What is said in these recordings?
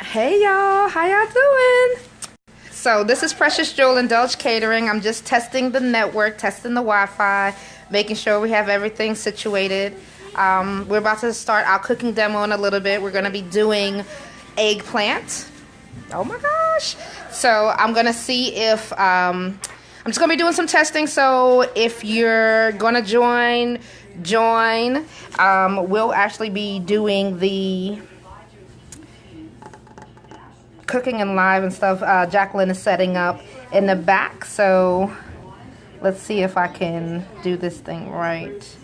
Hey y'all, how y'all doing? So this is Precious Jewel Indulge Catering. I'm just testing the network, testing the Wi-Fi, making sure we have everything situated. We're about to start our cooking demo in a little bit. We're going to be doing eggplant. Oh my gosh. So I'm going to see if, I'm just going to be doing some testing. So if you're going to join. We'll actually be doing the cooking and live and stuff. Jacqueline is setting up in the back, so let's see if I can do this thing right.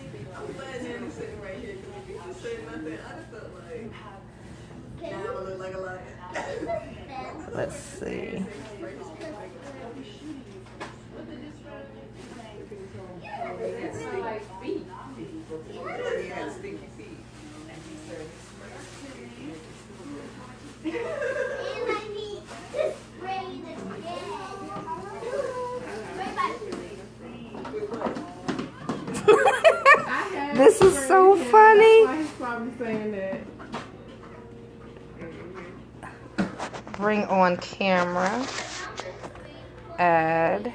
Let's see. This is so funny. Bring on camera. Add.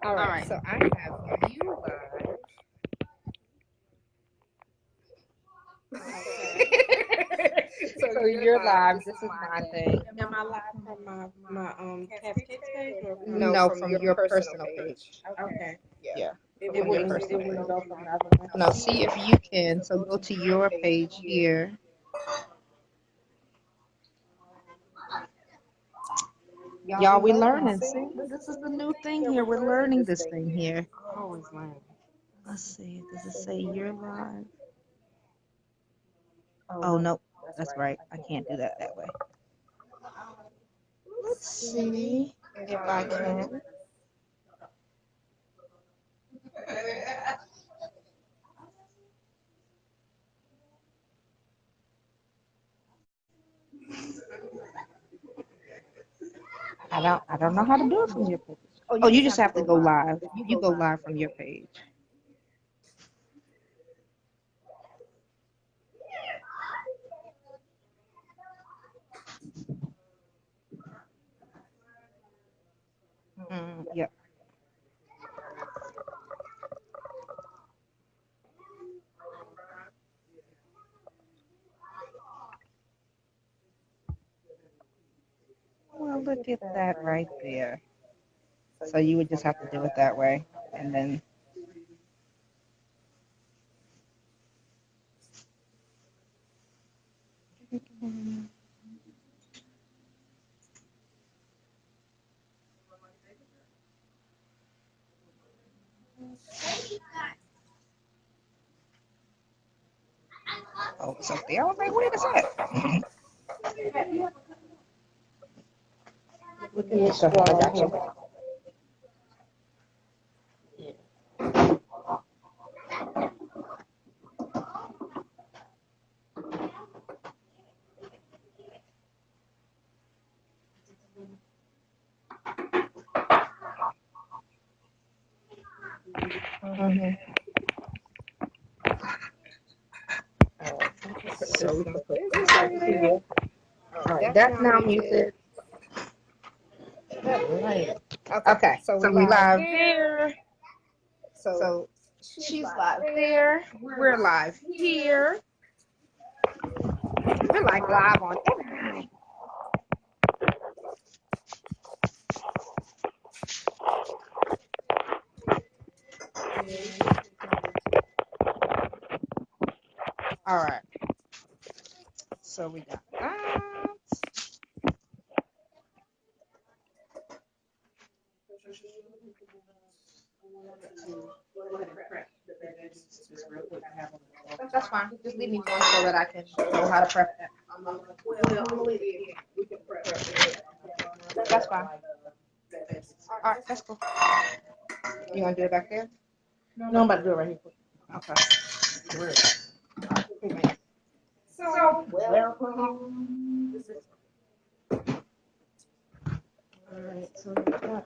All right, so I have you live. So you're live. This is my thing. Am I live from my Cats Kids page or from No, from your personal page. okay. Yeah. It wouldn't go from the other one. No, see if you can. So go to your page here. Y'all, we learning. See, this is the new thing here. We're learning this thing here. Always learning. Let's see. Does it say you're live? Oh, no. That's right. I can't do that way. Let's see if I can. I don't know how to do it from your page. Oh, you just have to go live. You go live from your page. Yep. Well, look at that right there. So you would just have to do it that way, and then. Oh, it's up there. I was like, wait a second. Look at this stuff. I got you. So we're gonna put this right here. All right, that's now muted. Right. Okay, so we live there. So she's live there. We're live here. We're like live on everything. All right. So we got that. That's fine. Just leave me one so that I can know how to prep that. That's fine. All right, that's cool. You want to do it back there? No, I'm about to do it right here. Okay. So, welcome. All right. So I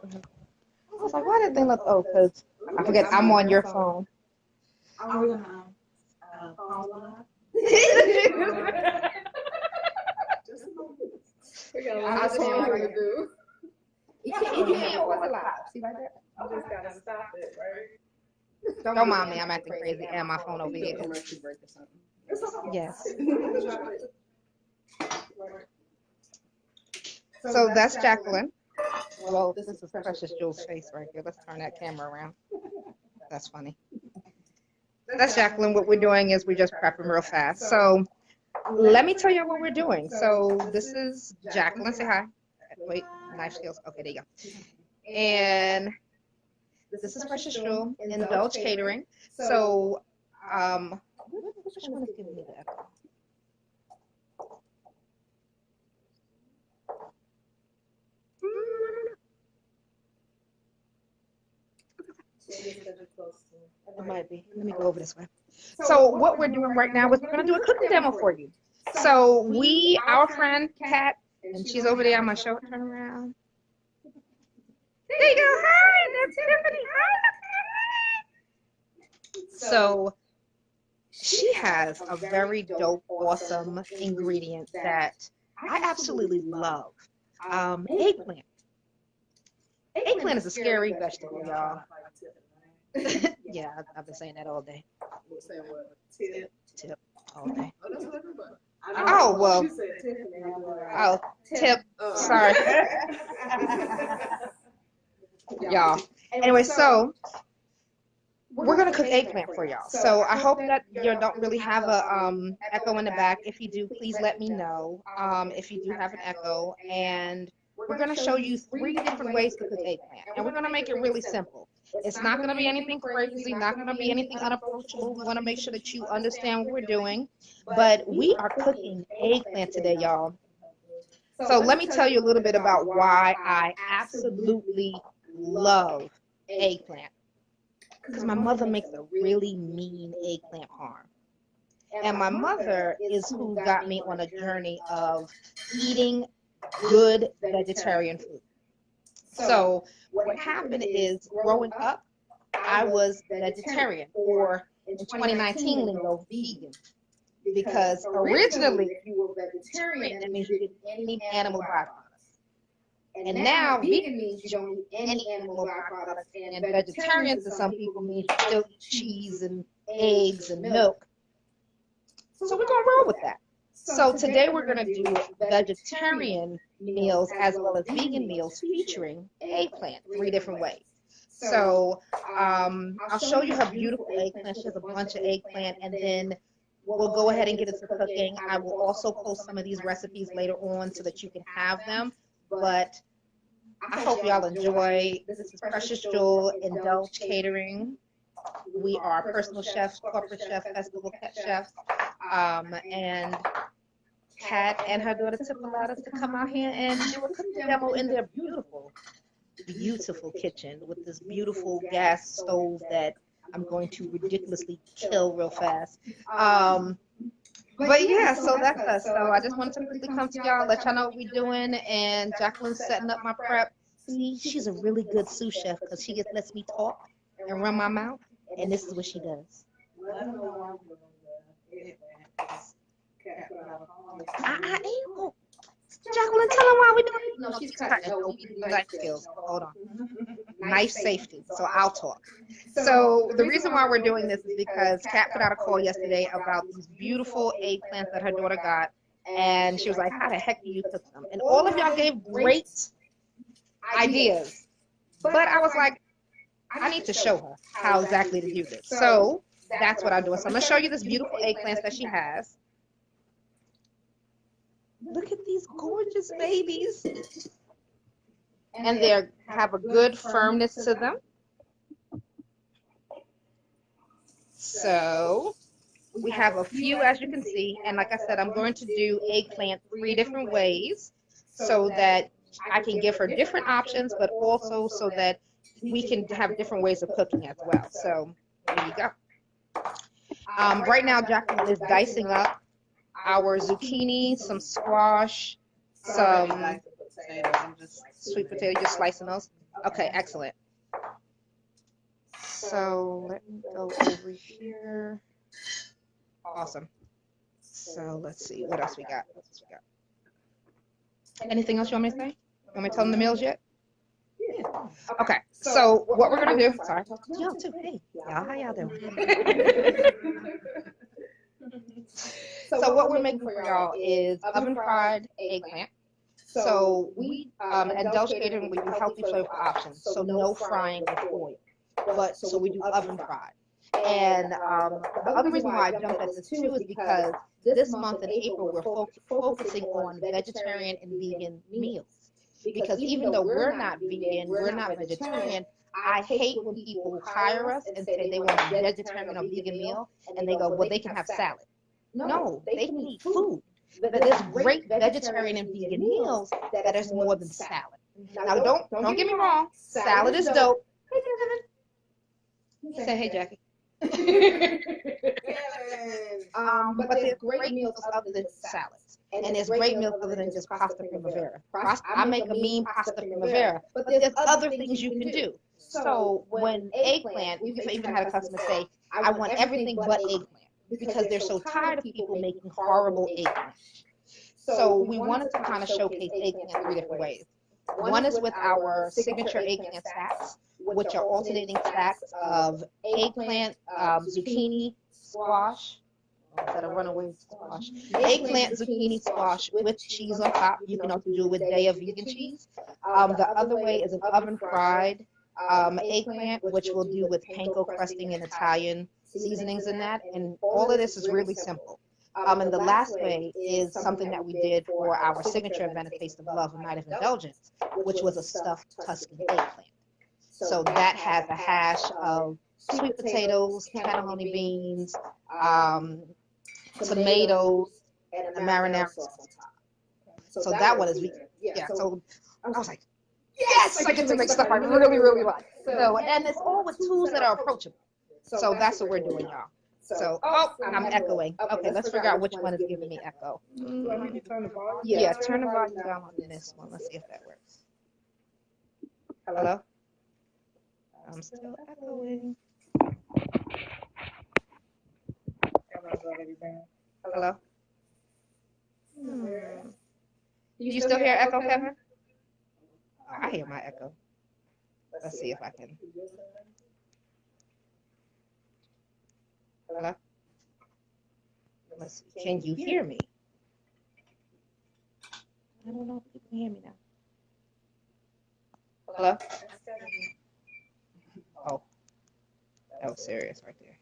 was like, why did they look? Oh, because I forget I'm on your phone. Are we gonna pause live? I'll just show you what to do. You can't pause it live. See right there? You just gotta stop it, right? Don't mind me. I'm acting crazy and my phone over here. Yes. So that's Jacqueline. Well, this is Precious Jewel's face right here. Let's turn that camera around. That's funny. That's Jacqueline. What we're doing is we're just prepping real fast. So let me tell you what we're doing. So this is Jacqueline. Say hi. Wait, knife skills. Okay, there you go. And this is Precious Jewel, Indulge Catering. So, which one is giving me the echo? It might be. Let me go over this way. So what we're doing right now is we're going to do a cooking demo for you. So our friend Kat, and she's over there on my show. Turn around. There you go. Hi, that's Tiffany. Hi. So she has a very dope, awesome ingredient that I absolutely love. Eggplant. Eggplant is a scary vegetable, y'all. Yeah, I've been saying that all day. Tip all day. Oh, well. Oh, tip. Sorry. Y'all. Anyway, so we're going to cook eggplant for y'all. So I hope that you don't really have a echo in the back. If you do, please let me know if you do have an echo. And we're going to show you 3 different ways to cook eggplant. And we're going to make it really simple. It's not going to be anything crazy, not going to be anything unapproachable. We want to make sure that you understand what we're doing. But we are cooking eggplant today, y'all. So let me tell you a little bit about why I absolutely love eggplant. Because my mother makes a really mean eggplant parm. And my mother is who got me on a journey of eating good vegetarian food. So what happened is, growing up, I was vegetarian, or in 2019 lingo, vegan. Because originally, if you were vegetarian, that means you didn't eat any animal byproducts. And now, vegan means you don't eat any animal byproducts. And vegetarian to some people means you still eat cheese and eggs and milk. So we're going to roll with that. So today we're going to do vegetarian meals as well as vegan meals featuring eggplant 3 different ways. So I'll show you her beautiful eggplant. She has a bunch of eggplant, and then we'll go ahead and get into cooking. I will also post some of these recipes later on so that you can have them. But I hope y'all enjoy. This is Precious Jewel, Indulge Catering. We are personal chefs, corporate chef, festival chefs, and Kat and her daughter Tip allowed us to come out here and do a cooking demo in their beautiful, beautiful kitchen with this beautiful gas stove that I'm going to ridiculously kill real fast. But yeah, so that's us. So I just wanted to quickly come to y'all, let y'all know what we're doing, and Jacqueline's setting up my prep. See, she's a really good sous chef because she just lets me talk and run my mouth, and this is what she does. I am. Jacqueline, tell her why we doing it. No, she's cutting. No, we do knife skills. Hold on. Knife safety. So I'll talk. So the reason why we're doing this is because Kat put out a call yesterday about these beautiful eggplants that her daughter got. And she was like, how the heck do you cook them? And all of y'all gave great ideas. But I was like, I need to show her how exactly to do this. So that's what I'm doing. So I'm going to show you this beautiful eggplants that she has. Look at these gorgeous babies. And they have a good firmness to them. So we have a few, as you can see. And like I said, I'm going to do eggplant 3 different ways so that I can give her different options, but also so that we can have different ways of cooking as well. So there you go. Right now, Jacqueline is dicing up our zucchini, some squash, some Sweet potato, just slicing those? Okay, excellent. So let me go over here. Awesome. So let's see, what else we got? Anything else you want me to say? Want me to tell them the meals yet? Yeah. Okay, so what we're gonna do, sorry, y'all too, hey, y'all, how y'all doing? So what we're making for y'all is oven fried eggplant. So we, at Indulge Catering, we do healthy flavor options, so no frying with oil, but so we do oven fried. And the other reason why I jumped at this too is because this month in April, we're focusing on vegetarian and vegan meals. Because even though we're not vegan, we're not vegetarian, I hate when people hire us and say they want a vegetarian or vegan meal, and they go, well, they can have salad. No, they can eat food. But there's great vegetarian and vegan meals that is more than salad. Now, don't get me wrong, salad is dope. Hey, Kevin. Say hey, Jackie. But there's great meals other than salads. And there's great meals other than just pasta primavera. I make a mean pasta primavera, but there's other things you can do. So when eggplant, we've even had a customer say, I want everything but eggplant, because they're so tired of people making horrible eggplant. So we wanted to kind of showcase eggplant 3 different ways. One is with our signature eggplant stacks, which are alternating stacks of eggplant, zucchini, squash, instead of runaway squash, eggplant, zucchini, squash with cheese on top. You can also do it with Daya vegan cheese. The other way is an oven fried eggplant, which we'll do with panko crusting and Italian seasonings in that. And all of this is really simple. And the last way is something that we did for our signature event, A Taste of Love, A Night of Indulgence, which was a stuffed Tuscan eggplant. So that has a hash of sweet potatoes, cannellini beans, tomatoes, and a marinara sauce on top. So that one is vegan. Yeah, so I was like, yes, I get to make stuff I really, really like. So, and it's all with tools that are approachable. So that's what we're doing, y'all. So, I'm echoing. Okay, let's figure out which one is giving me echo. Yeah, turn the volume down on this one. Let's see if that works. Hello? I'm still echoing. Hello? Do you still hear echo, Kevin? I hear my echo. Let's see if I can. Hello? Let's see. Can you hear me? I don't know if you can hear me now. Hello? Oh, that was serious right there.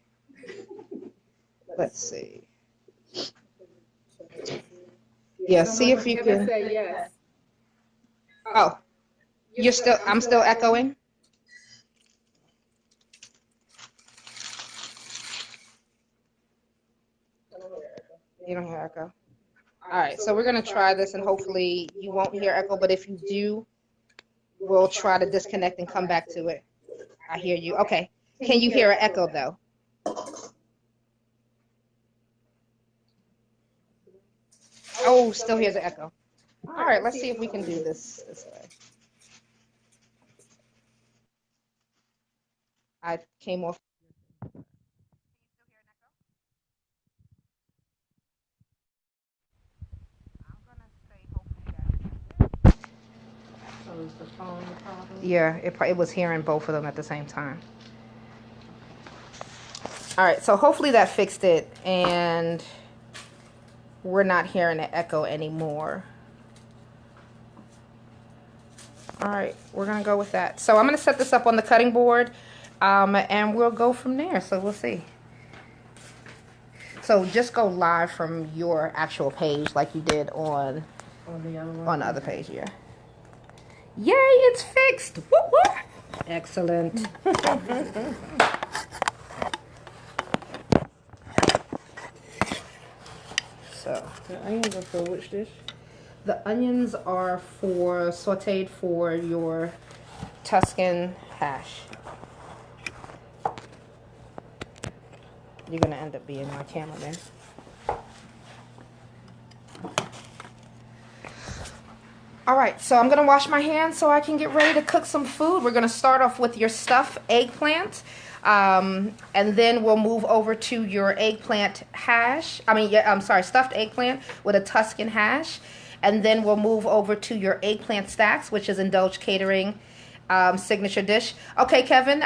Let's see. Yeah, see if you can. Oh, I'm still echoing? You don't hear echo? All right, so we're going to try this, and hopefully you won't hear echo, but if you do, we'll try to disconnect and come back to it. I hear you. Okay. Can you hear an echo, though? Oh, still hears an echo. All right, let's see if we can do this way. I came off. Yeah, it was hearing both of them at the same time. All right, so hopefully that fixed it, and we're not hearing the echo anymore. All right, we're gonna go with that. So I'm gonna set this up on the cutting board, and we'll go from there. So we'll see. So just go live from your actual page like you did on the other page, yeah. Yay, it's fixed. Whoop, whoop. Excellent. So the onions are for which dish? The onions are sauteed for your Tuscan hash. You're gonna end up being my cameraman. All right, so I'm gonna wash my hands so I can get ready to cook some food. We're gonna start off with your stuffed eggplant, and then we'll move over to your eggplant hash. Stuffed eggplant with a Tuscan hash, and then we'll move over to your eggplant stacks, which is Indulge Catering signature dish. Okay, Kevin,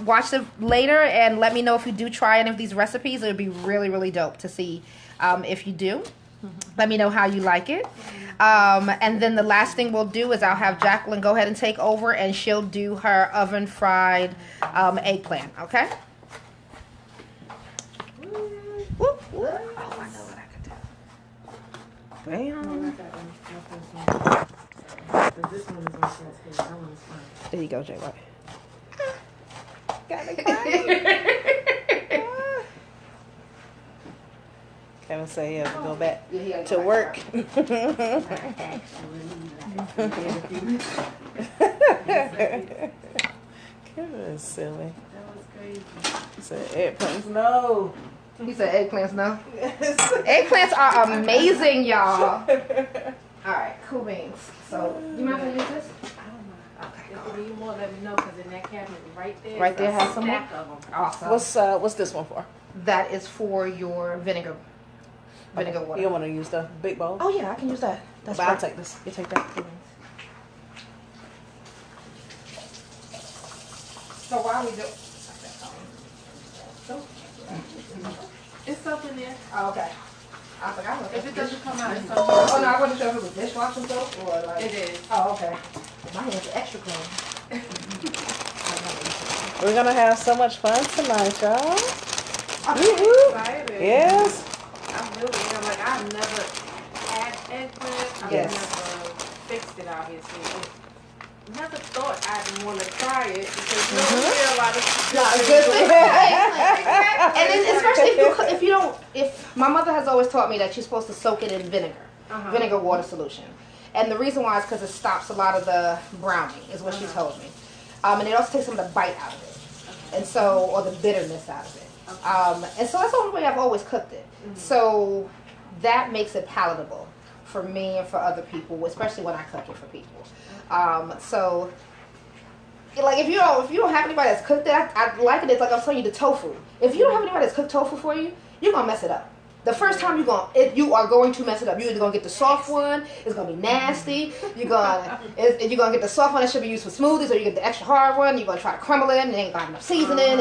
watch it later and let me know if you do try any of these recipes. It would be really, really dope to see if you do. Let me know how you like it. And then the last thing we'll do is I'll have Jacqueline go ahead and take over, and she'll do her oven fried eggplant. Okay? Whoop, whoop. Oh, I know what I could do. Bam. There you go, Jay. What? Got me crying. Kevin say he has to go back to work. Kevin is silly. That was crazy. He said eggplants, no. He said eggplants, no? Eggplants are amazing, y'all. All right, cool beans. So, you mind if I use this? I don't know. Okay. If you need more, let me know, because in that cabinet right there, Right there has some more? stack of them. Awesome. What's this one for? That is for your vinegar water. You don't want to use the big bowl? Oh yeah, I can use that. That's But right. I'll take this. You take that. Cool beans. So while we do, It's something there. oh, okay. I forgot what If it doesn't come out, it's something. Oh no, I wasn't sure if it was dishwashing soap or like. It is. Oh okay. My hands are extra clean. We're gonna have so much fun tonight, y'all. I'm Woo-hoo. excited. Yes. I really am. Like, I've never had eggplant. I've Yes. never fixed it, obviously. Never thought I'd want to try it because you don't hear a lot of Good thing. And then especially if my mother has always taught me that you're supposed to soak it in vinegar, vinegar water solution. And the reason why is because it stops a lot of the browning, is what she told me. And it also takes some of the bite out of it. And so, or the bitterness out of it. And so that's the only way I've always cooked it. So that makes it palatable for me and for other people, especially when I cook it for people. So like if you don't have anybody that's cooked it, I like it. It's like I'm telling you the tofu. If you don't have anybody that's cooked tofu for you, you're gonna mess it up. The first time you are going to mess it up. You're either gonna get the soft one, it's gonna be nasty. You're gonna get the soft one that should be used for smoothies, or you get the extra hard one. You're gonna try to crumble it, and it ain't got enough seasoning,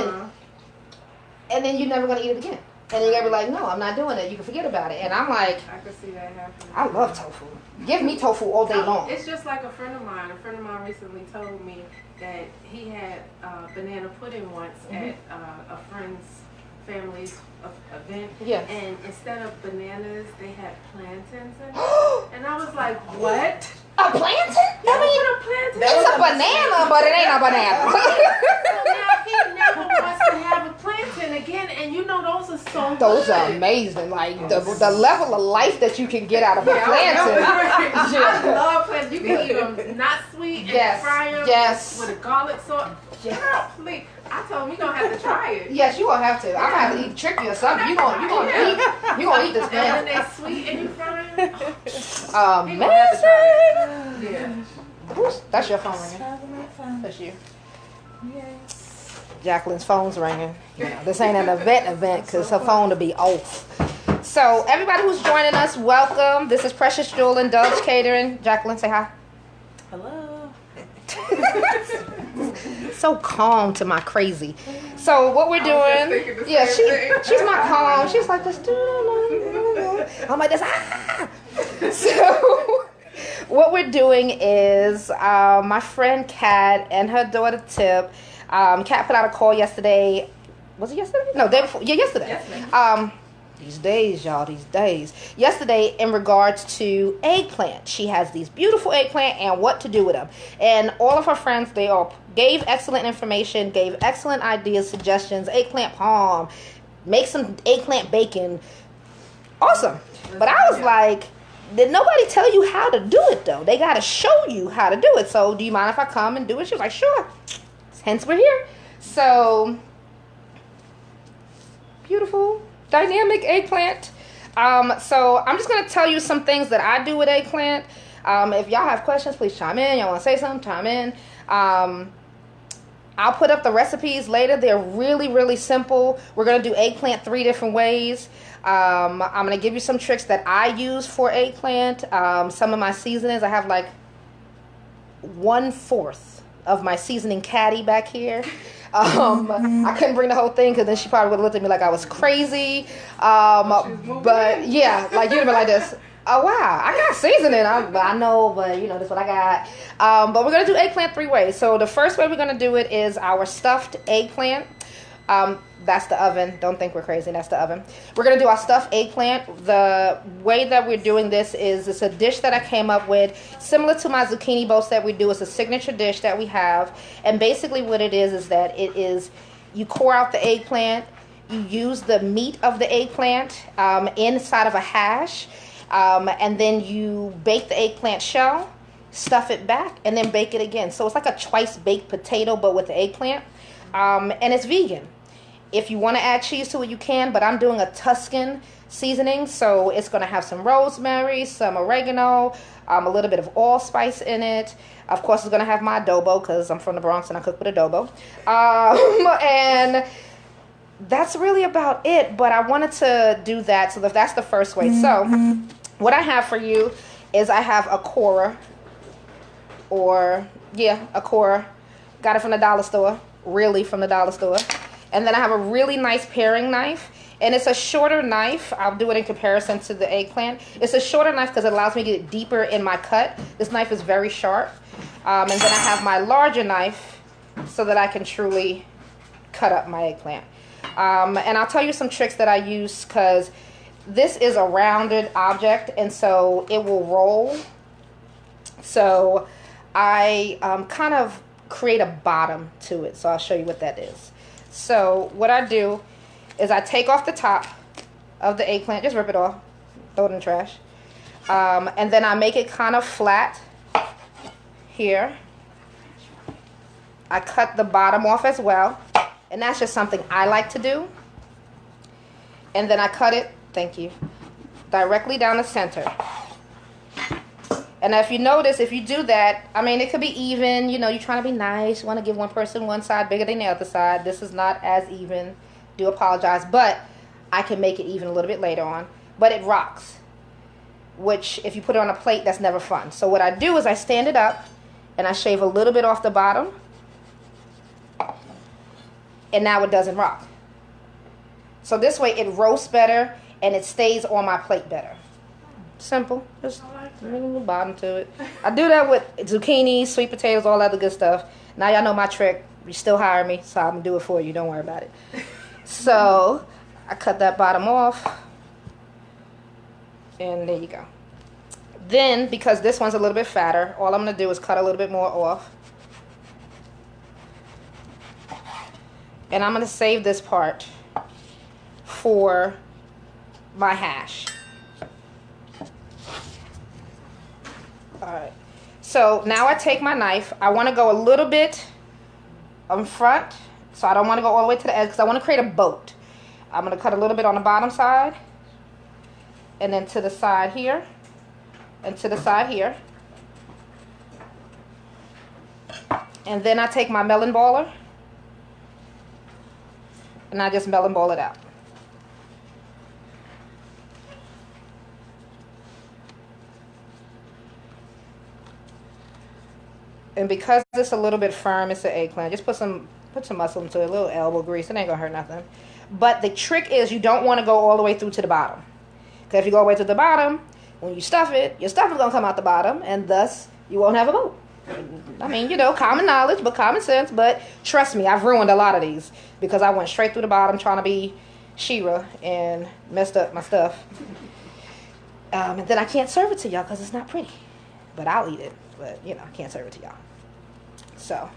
and then you're never gonna eat it again. And then you're gonna be like, no, I'm not doing it. You can forget about it. And I'm like, I can see that happening. I love tofu. Give me tofu all day long. It's just like a friend of mine. A friend of mine recently told me that he had banana pudding once at a friend's family's event. Yeah. And instead of bananas, they had plantains in it. And I was like, what? A plantain? I mean, a plantain. It's a banana, but it ain't a banana. So now he never wants to have a plantain again, and you know those are so Those good. are amazing. Like the level of life that you can get out of a plantain. I love plantains. You can eat them not sweet and fry them with a garlic sauce. Yeah, please. I told him you're gonna have to try it. Yes, you gonna have to. I'm gonna have to eat tricky or something. You gonna eat this And man. when they're sweet and you fry them, Amazing. yeah. That's your phone ringing. That's you. Yes. Jacqueline's phone's ringing. You know, this ain't an event because her phone will be off. So everybody who's joining us, welcome. This is Precious Jewel Indulge Catering. Jacqueline, say hi. Hello. So calm to my crazy. So what we're doing? Yeah, she's my calm. She's like this. I'm like this. Ah! So what we're doing is my friend Kat and her daughter Tip. Kat put out a call yesterday. Was it yesterday? No, day before. Yeah, yesterday. These days, y'all, these days. Yesterday, in regards to eggplant. She has these beautiful eggplant and what to do with them. And all of her friends, they all gave excellent information, gave excellent ideas, suggestions. Eggplant palm, make some eggplant bacon. Awesome. But I was like, did nobody tell you how to do it, though? They got to show you how to do it. So, do you mind if I come and do it? She was like, sure. Hence, we're here. So, beautiful. Dynamic eggplant. So I'm just going to tell you some things that I do with eggplant. If y'all have questions, please chime in. Y'all want to say something, chime in. I'll put up the recipes later. They're really, really simple. We're going to do eggplant 3 different ways. I'm going to give you some tricks that I use for eggplant. Some of my seasonings, I have like 1/4 of my seasoning caddy back here. I couldn't bring the whole thing because then she probably would have looked at me like I was crazy. But yeah, like you'd have been like this. Oh wow, I got seasoning. I know, but you know, that's what I got. But we're gonna do eggplant 3 ways. So the first way we're gonna do it is our stuffed eggplant. That's the oven. Don't think we're crazy. That's the oven. We're gonna do our stuffed eggplant. The way that we're doing this is it's a dish that I came up with, similar to my zucchini boats that we do. It's a signature dish that we have, and basically what it is that it is you core out the eggplant. You use the meat of the eggplant inside of a hash. And then you bake the eggplant shell, stuff it back, and then bake it again. So it's like a twice baked potato, but with the eggplant. And it's vegan. If you want to add cheese to it, you can, but I'm doing a Tuscan seasoning. So it's going to have some rosemary, some oregano, a little bit of allspice in it. Of course, it's going to have my adobo because I'm from the Bronx and I cook with adobo. And that's really about it, but I wanted to do that. So that's the first way. So what I have for you is I have a corer, a corer. Got it from the dollar store, really from the dollar store. And then I have a really nice paring knife, and it's a shorter knife. I'll do it in comparison to the eggplant. It's a shorter knife because it allows me to get deeper in my cut. This knife is very sharp. And then I have my larger knife so that I can truly cut up my eggplant. And I'll tell you some tricks that I use because this is a rounded object and so it will roll. So I kind of create a bottom to it. So I'll show you what that is. So what I do is I take off the top of the eggplant, just rip it off, throw it in the trash. And then I make it kind of flat here. I cut the bottom off as well. And that's just something I like to do. And then I cut it, thank you, directly down the center. And if you notice, if you do that, I mean, it could be even, you know, you're trying to be nice. You want to give one person one side bigger than the other side. This is not as even. Do apologize. But I can make it even a little bit later on. But it rocks. Which, if you put it on a plate, that's never fun. So what I do is I stand it up and I shave a little bit off the bottom. And now it doesn't rock. So this way it roasts better and it stays on my plate better. Simple. Just a little bottom to it. I do that with zucchini, sweet potatoes, all that other good stuff. Now y'all know my trick. You still hire me, so I'm going to do it for you. Don't worry about it. So I cut that bottom off. And there you go. Then, because this one's a little bit fatter, all I'm going to do is cut a little bit more off. And I'm going to save this part for my hash. Alright. So now I take my knife. I want to go a little bit in front. So I don't want to go all the way to the edge because I want to create a boat. I'm going to cut a little bit on the bottom side. And then to the side here. And to the side here. And then I take my melon baller. And I just melon ball it out. And because it's a little bit firm, it's an eggplant. Just put some muscle into it, a little elbow grease. It ain't gonna hurt nothing. But the trick is you don't want to go all the way through to the bottom. Because if you go all the way to the bottom, when you stuff it, your stuff is gonna come out the bottom, and thus you won't have a boat. I mean, you know, common knowledge, but common sense. But trust me, I've ruined a lot of these because I went straight through the bottom trying to be She-Ra and messed up my stuff. And then I can't serve it to y'all because it's not pretty. But I'll eat it. But, you know, I can't serve it to y'all. So.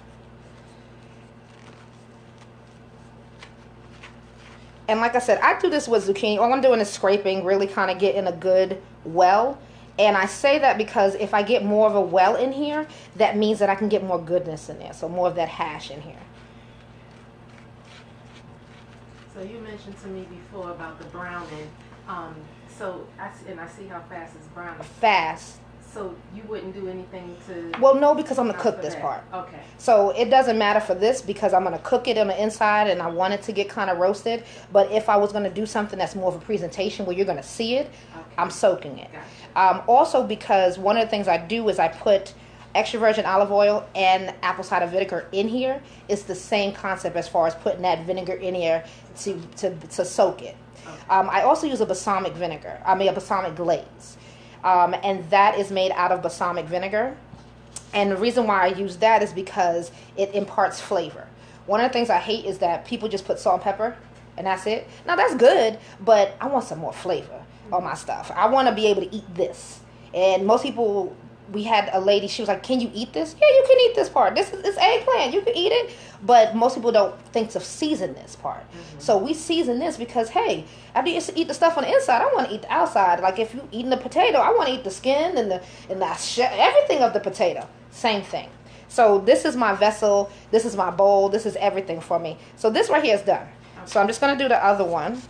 And like I said, I do this with zucchini. All I'm doing is scraping, really kind of getting a good well. And I say that because if I get more of a well in here, that means that I can get more goodness in there. So more of that hash in here. So you mentioned to me before about the browning. So I see how fast it's browning. Fast. So you wouldn't do anything to... Well, no, because I'm going to cook this part. Okay. So it doesn't matter for this because I'm going to cook it on the inside and I want it to get kind of roasted. But if I was going to do something that's more of a presentation where you're going to see it, okay, I'm soaking it. Gotcha. Also because one of the things I do is I put extra virgin olive oil and apple cider vinegar in here. It's the same concept as far as putting that vinegar in here to soak it. Okay. I also use a balsamic vinegar. I mean a balsamic glaze. And that is made out of balsamic vinegar. And the reason why I use that is because it imparts flavor. One of the things I hate is that people just put salt and pepper and that's it. Now that's good, but I want some more flavor on my stuff. I want to be able to eat this. And most people, we had a lady, she was like, can you eat this? Yeah, you can eat this part. It's eggplant. You can eat it. But most people don't think to season this part. Mm-hmm. So we season this because, hey, after you eat the stuff on the inside, I want to eat the outside. Like if you're eating the potato, I want to eat the skin and everything of the potato. Same thing. So this is my vessel. This is my bowl. This is everything for me. So this right here is done. Okay. So I'm just going to do the other one.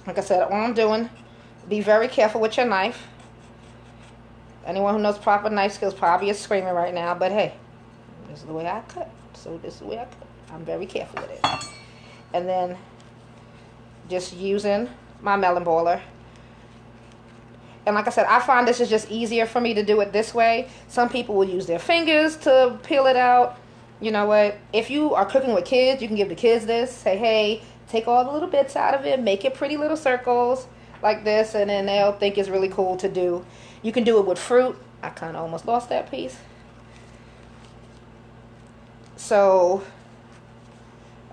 Like I said, all I'm doing, be very careful with your knife. Anyone who knows proper knife skills probably is screaming right now, but hey, this is the way I cut. So this is the way I cut. I'm very careful with it. And then just using my melon boiler. And like I said, I find this is just easier for me to do it this way. Some people will use their fingers to peel it out. You know what? If you are cooking with kids, you can give the kids this. Say, hey, take all the little bits out of it. Make it pretty little circles like this. And then they'll think it's really cool to do. You can do it with fruit. I kind of almost lost that piece. So,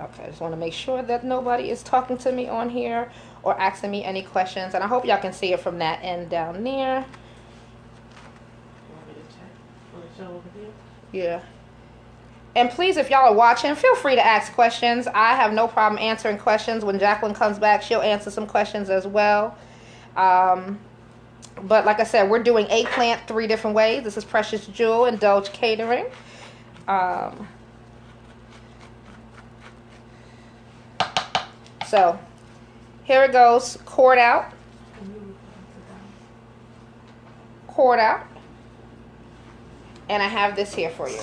okay, I just want to make sure that nobody is talking to me on here or asking me any questions. And I hope y'all can see it from that end down there. Yeah. And please, if y'all are watching, feel free to ask questions. I have no problem answering questions. When Jacqueline comes back, she'll answer some questions as well. But like I said, we're doing eggplant 3 different ways. This is Precious Jewel, Indulge Catering. So here it goes. Cord out. Cord out. And I have this here for you.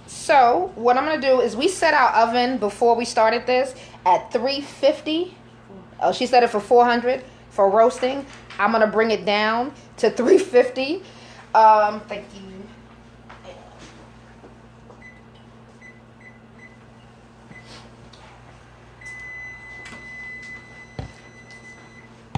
So what I'm going to do is we set our oven before we started this at 350. Oh, she set it for 400 for roasting. I'm going to bring it down to 350. Thank you.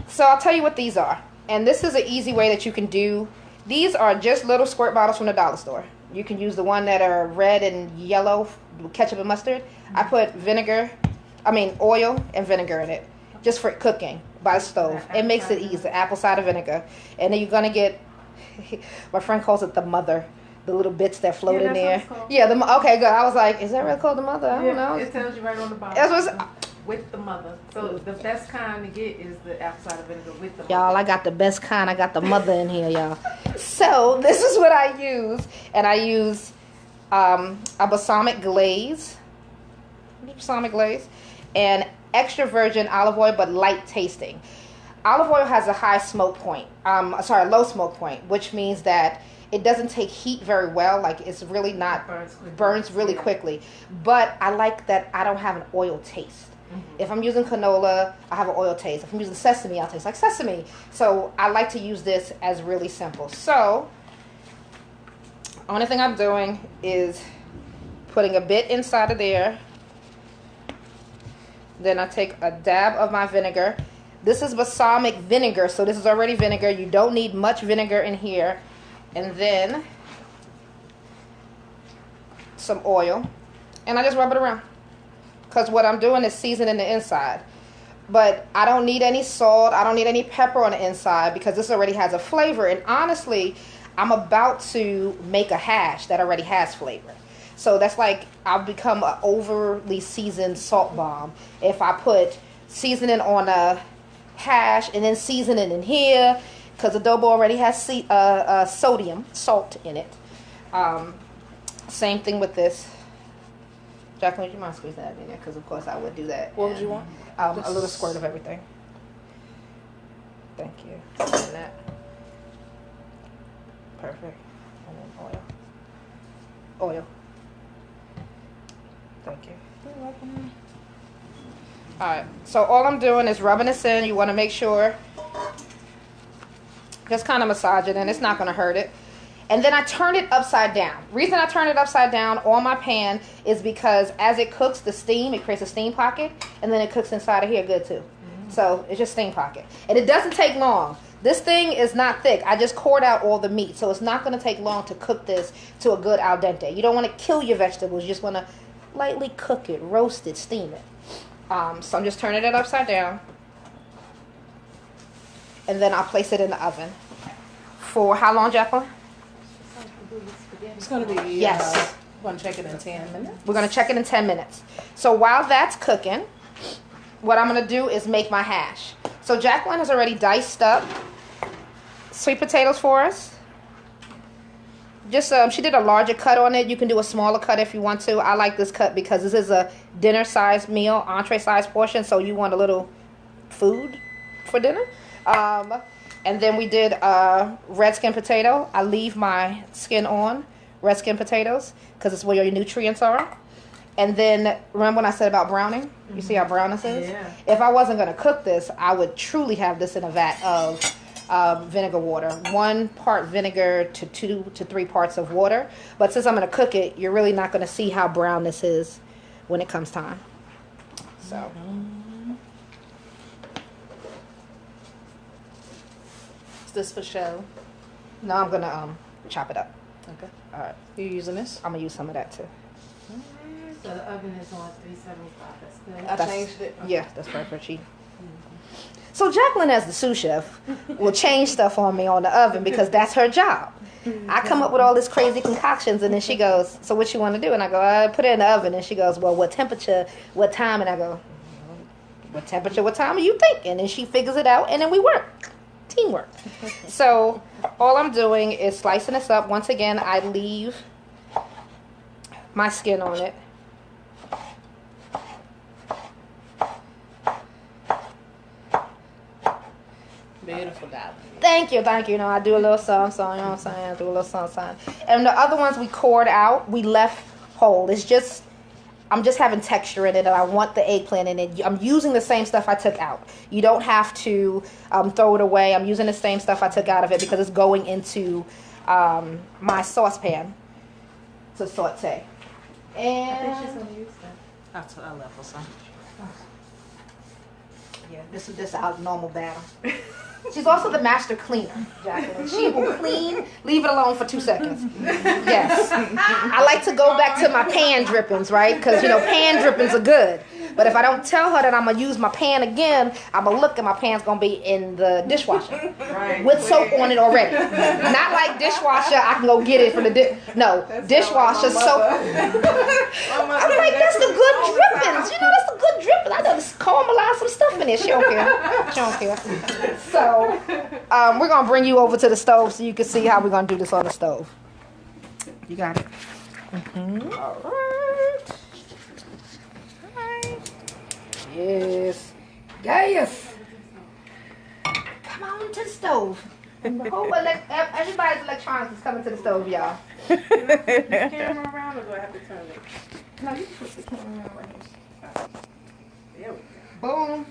So I'll tell you what these are. And this is an easy way that you can do. These are just little squirt bottles from the dollar store. You can use the one that are red and yellow, ketchup and mustard. I put oil and vinegar in it, just for cooking by the stove. It makes it easy, apple cider vinegar. And then you're going to get, my friend calls it the mother, the little bits that float in there. Yeah, okay, good. I was like, is that really called the mother? I don't know. It tells you right on the bottom. With the mother. So the best kind to get is the apple cider vinegar with the mother. Y'all, I got the best kind. I got the mother in here, y'all. So this is what I use. And I use a balsamic glaze. Balsamic glaze. And extra virgin olive oil, but light tasting. Olive oil has a high smoke point. Low smoke point, which means that it doesn't take heat very well. Like it's really not, burns really quickly. But I like that I don't have an oil taste. Mm-hmm. If I'm using canola, I have an oil taste. If I'm using sesame, I'll taste like sesame. So I like to use this as really simple. So, only thing I'm doing is putting a bit inside of there. Then I take a dab of my vinegar. This is balsamic vinegar, so this is already vinegar. You don't need much vinegar in here. And then some oil. And I just rub it around. Because what I'm doing is seasoning the inside. But I don't need any salt. I don't need any pepper on the inside because this already has a flavor. And honestly, I'm about to make a hash that already has flavor. So that's like I'll become an overly seasoned salt bomb if I put seasoning on a hash and then seasoning in here because adobo already has salt in it. Same thing with this. Jacqueline, would you mind squeezing that in there? Because, of course, I would do that. What would you want? A little squirt of everything. Thank you. And that. Perfect. And then oil. Oil. Thank you. You're welcome. All right, so all I'm doing is rubbing this in. You want to make sure, just kind of massage it in. It's not going to hurt it. And then I turn it upside down. Reason I turn it upside down on my pan is because as it cooks, the steam, it creates a steam pocket, and then it cooks inside of here good too. So it's just steam pocket. And it doesn't take long. This thing is not thick. I just poured out all the meat, so it's not going to take long to cook this to a good al dente. You don't want to kill your vegetables. You just want to lightly cook it, roast it, steam it. So I'm just turning it upside down. And then I'll place it in the oven. For how long, Jacqueline? It's going to be, yes. We're going to check it in 10 minutes. We're going to check it in 10 minutes. So while that's cooking, what I'm going to do is make my hash. So Jacqueline has already diced up sweet potatoes for us. Just she did a larger cut on it. You can do a smaller cut if you want to. I like this cut because this is a dinner size meal, entree size portion, so you want a little food for dinner. And then we did red skin potato. I leave my skin on, red skin potatoes, because it's where your nutrients are. And then remember when I said about browning? You see how brown this is? Yeah. If I wasn't going to cook this, I would truly have this in a vat of vinegar water. 1 part vinegar to 2 to 3 parts of water. But since I'm going to cook it, you're really not going to see how brown this is when it comes time. So. Is this for show? No, I'm going to chop it up. Okay. All right. You using this? I'm going to use some of that too. So the oven is on 375. That's good. I That's- changed it. Yeah, that's perfect. So Jacqueline, as the sous chef, will change stuff on me on the oven because that's her job. I come up with all this crazy concoctions, and then she goes, "So what you want to do?" And I go, "I put it in the oven." And she goes, "Well, what temperature? What time?" And I go, "What temperature? What time are you thinking?" And she figures it out, and then we work. Teamwork. So all I'm doing is slicing this up. Once again, I leave my skin on it. Beautiful, darling. Thank you. You know, I do a little something, you know what I'm saying? I do a little something. And the other ones we cored out, we left whole. It's just, I'm just having texture in it, and I want the eggplant in it. I'm using the same stuff I took out. You don't have to throw it away. I'm using the same stuff I took out of it because it's going into my saucepan to saute. I And think she's going to use that. I left for some. yeah, this is just our normal battle. She's also the master cleaner, Jacqueline. She will clean, leave it alone for 2 seconds. Yes. I like to go back to my pan drippings, right? Because, you know, pan drippings are good. But if I don't tell her that I'm going to use my pan again, I'm going to look and my pan's going to be in the dishwasher. Right. With soap on it already. Not like dishwasher, I can go get it from the dishwasher soap. I'm like, that's the good drippings. You know, that's the good drippings. I done caramelize some stuff in there. She don't care. She don't care. So, we're going to bring you over to the stove so you can see how we're going to do this on the stove. You got it? Mm-hmm. All right. Yes. Yes. Come on to the stove. Everybody's electronics is coming to the stove, y'all. Is the camera around or do I have to turn it? No, you can put the camera around right here. There we go. Boom.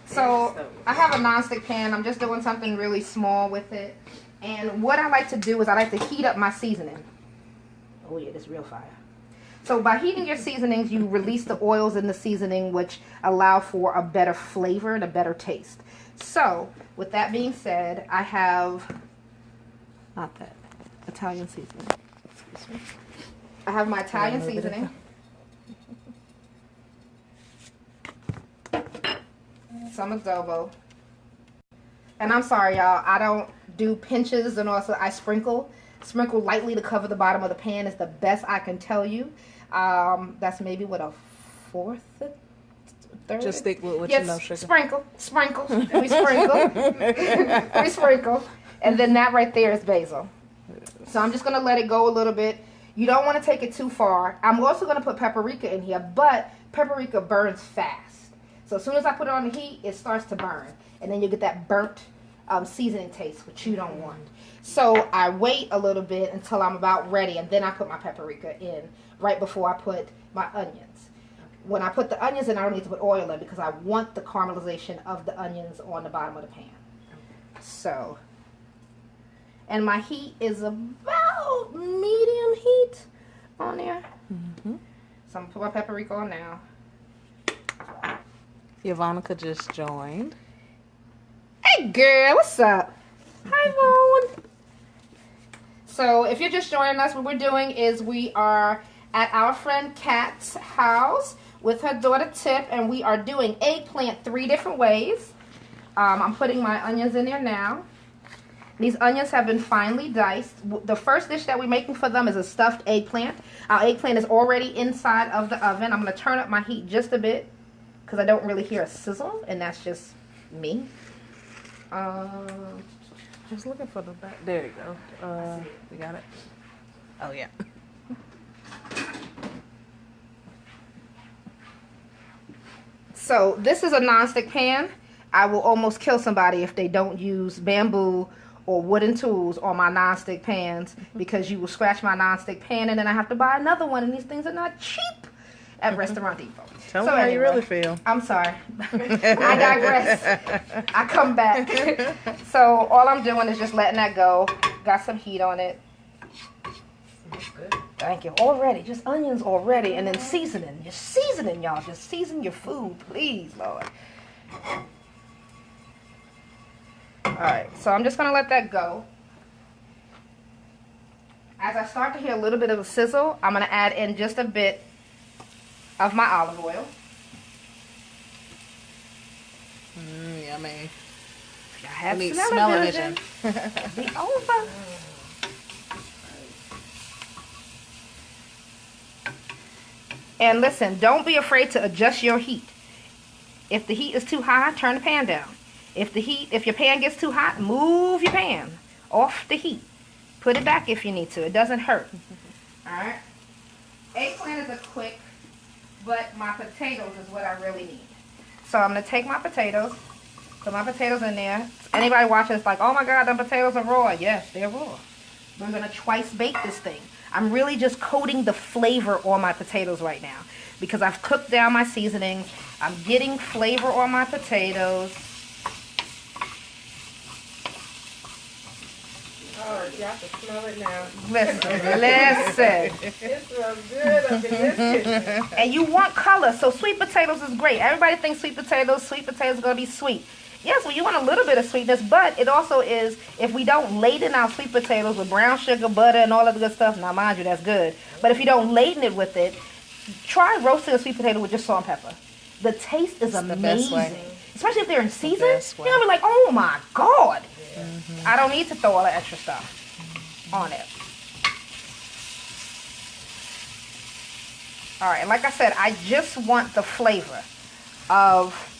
So I have a nonstick pan. I'm just doing something really small with it. And what I like to do is I like to heat up my seasoning. Oh yeah, this is real fire. So by heating your seasonings, you release the oils in the seasoning, which allow for a better flavor and a better taste. So with that being said, I have, not that, Italian seasoning. Excuse me. I have my Italian seasoning. Some adobo. And I'm sorry, y'all, I don't do pinches, and also I sprinkle lightly to cover the bottom of the pan is the best I can tell you. That's maybe what, a fourth, third? Just stick with what Yes, you know, sugar. Sprinkle. We sprinkle. We sprinkle. And then that right there is basil. So I'm just going to let it go a little bit. You don't want to take it too far. I'm also going to put paprika in here, but paprika burns fast. So as soon as I put it on the heat, it starts to burn. And then you get that burnt seasoning taste, which you don't want. So I wait a little bit until I'm about ready, and then I put my paprika in right before I put my onions. When I put the onions in, I don't need to put oil in because I want the caramelization of the onions on the bottom of the pan. So, and my heat is about medium heat on there. So I'm going to put my paprika on now. Yvonica just joined. Hey girl, what's up? Hi, Moon. So if you're just joining us, what we're doing is we are at our friend Kat's house with her daughter Tip, and we are doing eggplant 3 different ways. I'm putting my onions in there now. These onions have been finely diced. The first dish that we're making for them is a stuffed eggplant. Our eggplant is already inside of the oven. I'm going to turn up my heat just a bit because I don't really hear a sizzle, and that's just me. Just looking for the back. There you go. We got it. Oh, yeah. So this is a nonstick pan. I will almost kill somebody if they don't use bamboo or wooden tools on my nonstick pans because you will scratch my nonstick pan and then I have to buy another one, and these things are not cheap at Restaurant Depot. Tell me how you really feel. I'm sorry. I digress. I come back. So all I'm doing is just letting that go. Got some heat on it. Thank you. Already. Just onions already. And then seasoning. Just seasoning, y'all. Just season your food, please, Lord. Alright. So I'm just going to let that go. As I start to hear a little bit of a sizzle, I'm going to add in just a bit of my olive oil. Yummy. I have need smell-o-vision. Be over. And listen, don't be afraid to adjust your heat. If the heat is too high, turn the pan down. If your pan gets too hot, move your pan off the heat. Put it back if you need to. It doesn't hurt. Alright? Eggplant is a quick, but my potatoes is what I really need. So I'm going to take my potatoes, put my potatoes in there. Anybody watching is like, oh my God, them potatoes are raw. Yes, they're raw. We're going to twice bake this thing. I'm really just coating the flavor on my potatoes right now because I've cooked down my seasonings. I'm getting flavor on my potatoes. Oh, y'all can smell it now. Listen. It smells good up in this kitchen. And you want color, so sweet potatoes is great. Everybody thinks sweet potatoes are going to be sweet. Yes, well, you want a little bit of sweetness, but it also is, if we don't laden our sweet potatoes with brown sugar, butter, and all of the good stuff, now mind you, that's good. But if you don't laden it with it, try roasting a sweet potato with just salt and pepper. The taste is amazing. The best way. Especially if they're in season. You're going to be like, oh my God. Yeah. I don't need to throw all the extra stuff on it. All right, like I said, I just want the flavor of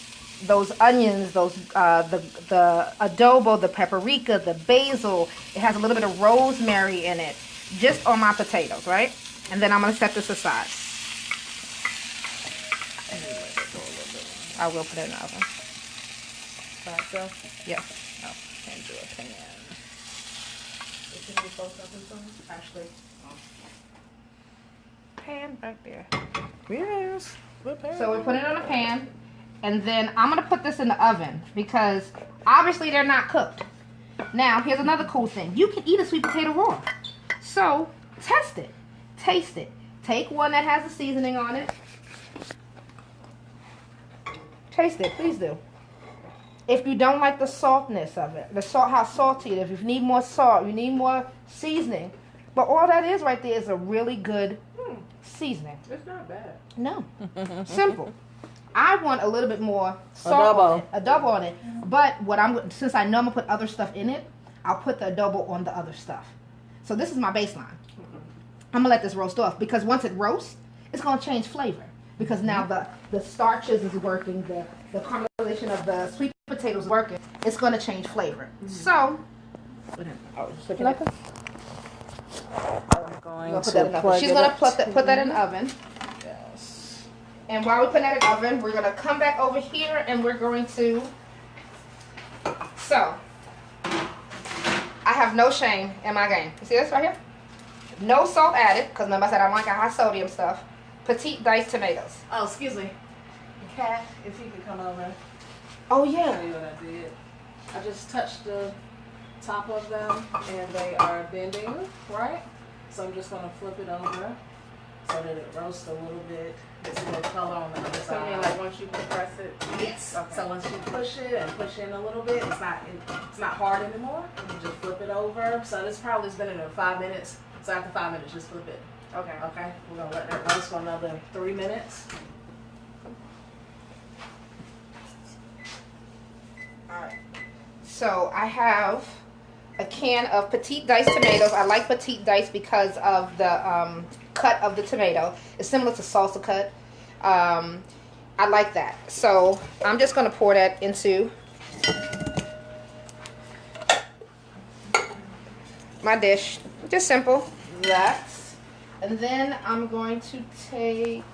those onions, the adobo, the paprika, the basil. It has a little bit of rosemary in it, just on my potatoes, right? And then I'm going to set this aside. I will put it in the oven. By itself? Yes. Oh, can't do a pan. Actually, pan back there. Yes. So we put it on a pan, and then I'm going to put this in the oven because obviously they're not cooked. Now, here's another cool thing. You can eat a sweet potato raw. So, test it. Taste it. Take one that has a seasoning on it. Taste it. Please do. If you don't like the saltness of it, how salty it is, if you need more salt, you need more seasoning. But all that is right there is a really good seasoning. It's not bad. No. Simple. I want a little bit more salt on it, adobo on it. But since I know I'm gonna put other stuff in it, I'll put the adobo on the other stuff. So this is my baseline. I'm gonna let this roast off because once it roasts, it's gonna change flavor. Because now the starches is working, the caramelization of the sweet potatoes is working. It's gonna change flavor. So, I'm going to she's gonna put that in the oven. Yes. And while we put that in the oven, we're gonna come back over here and we're going to. So, have no shame in my game. You see this right here? No salt added, because remember I said I don't like high sodium stuff. Petite diced tomatoes. Oh, excuse me. Cat, if you could come over. Oh yeah. Show you what I did. I just touched the top of them and they are bending, right? So I'm just gonna flip it over so that it roasts a little bit. Gets a little color on the other So you mean side. like once you compress it? Yes. Okay. So once you push it and push in a little bit, it's not hard anymore. You just flip it over. So this probably has been in there 5 minutes. So after 5 minutes, just flip it. Okay. Okay. We're gonna let that roast for another 3 minutes. Alright. So I have a can of petite diced tomatoes. I like petite diced because of the cut of the tomato. It's similar to salsa cut. I like that. So I'm just going to pour that into my dish. Just simple. That. And then I'm going to take,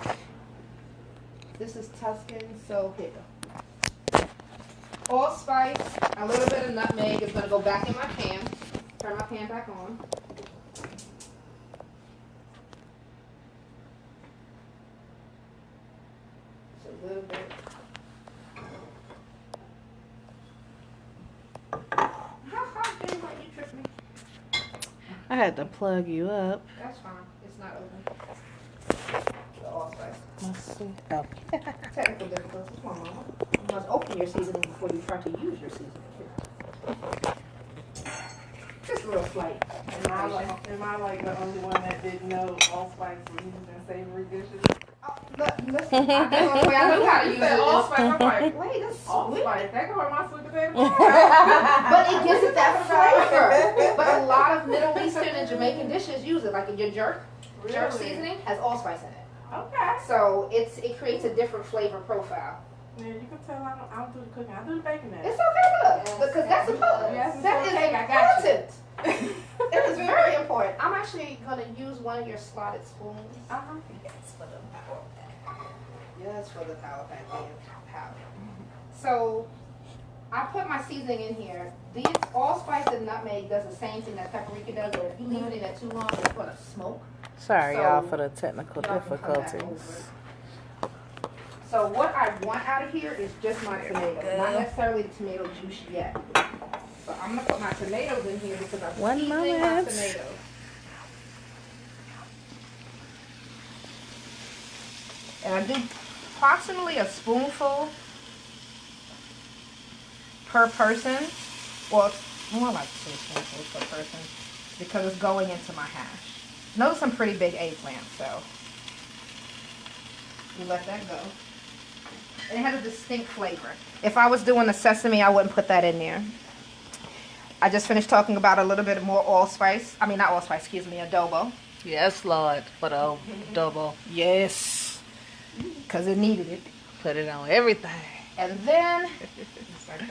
this is Tuscan, so here. Allspice, a little bit of nutmeg is going to go back in my pan. Turn my pan back on. Just a little bit. How hot did you trip me? I had to plug you up. That's fine. It's not open. The allspice. Let's see. Oh. Technical difficulties. Come on, Mama. You must open your seasoning before you try to use your seasoning. Just a little flight. Am I like the only one that didn't know allspice was used in savory dishes? Oh, look, listen. That's the only way I knew how to use it. Allspice, I'm like, Wait, that's sweet. allspice, that can hurt my sweet potato pie. But it gives it that flavor. But a lot of Middle Eastern and Jamaican dishes use it. Like in your jerk Really? seasoning has allspice in it. Okay. So it creates a different flavor profile. Yeah, you can tell I don't do the cooking. I do the baking now. It's okay, look, because that's important. Yes, it's That is okay, I got you. important. It is very important. I'm actually gonna use one of your slotted spoons. Uh-huh. Yes, for the power pack. Yes, for the power pack powder. So I put my seasoning in here. These allspice and nutmeg does the same thing that paprika does, but if you leave it in there too long, it's gonna smoke. Sorry, So, y'all, for the technical y'all can come back difficulties. over it. So what I want out of here is just my tomatoes, not necessarily the tomato juice yet. So I'm gonna put my tomatoes in here because I'm One seasoning my moment. tomatoes. And I do approximately a spoonful per person. Well, it's more like 2 spoonfuls per person because it's going into my hash. Notice some pretty big eggplant, so we let that go. And it has a distinct flavor. If I was doing the sesame, I wouldn't put that in there. I just finished talking about a little bit more allspice. I mean, not allspice, excuse me, adobo. Yes, Lord, for the double. Yes. Because it needed it. Put it on everything. And then, Right,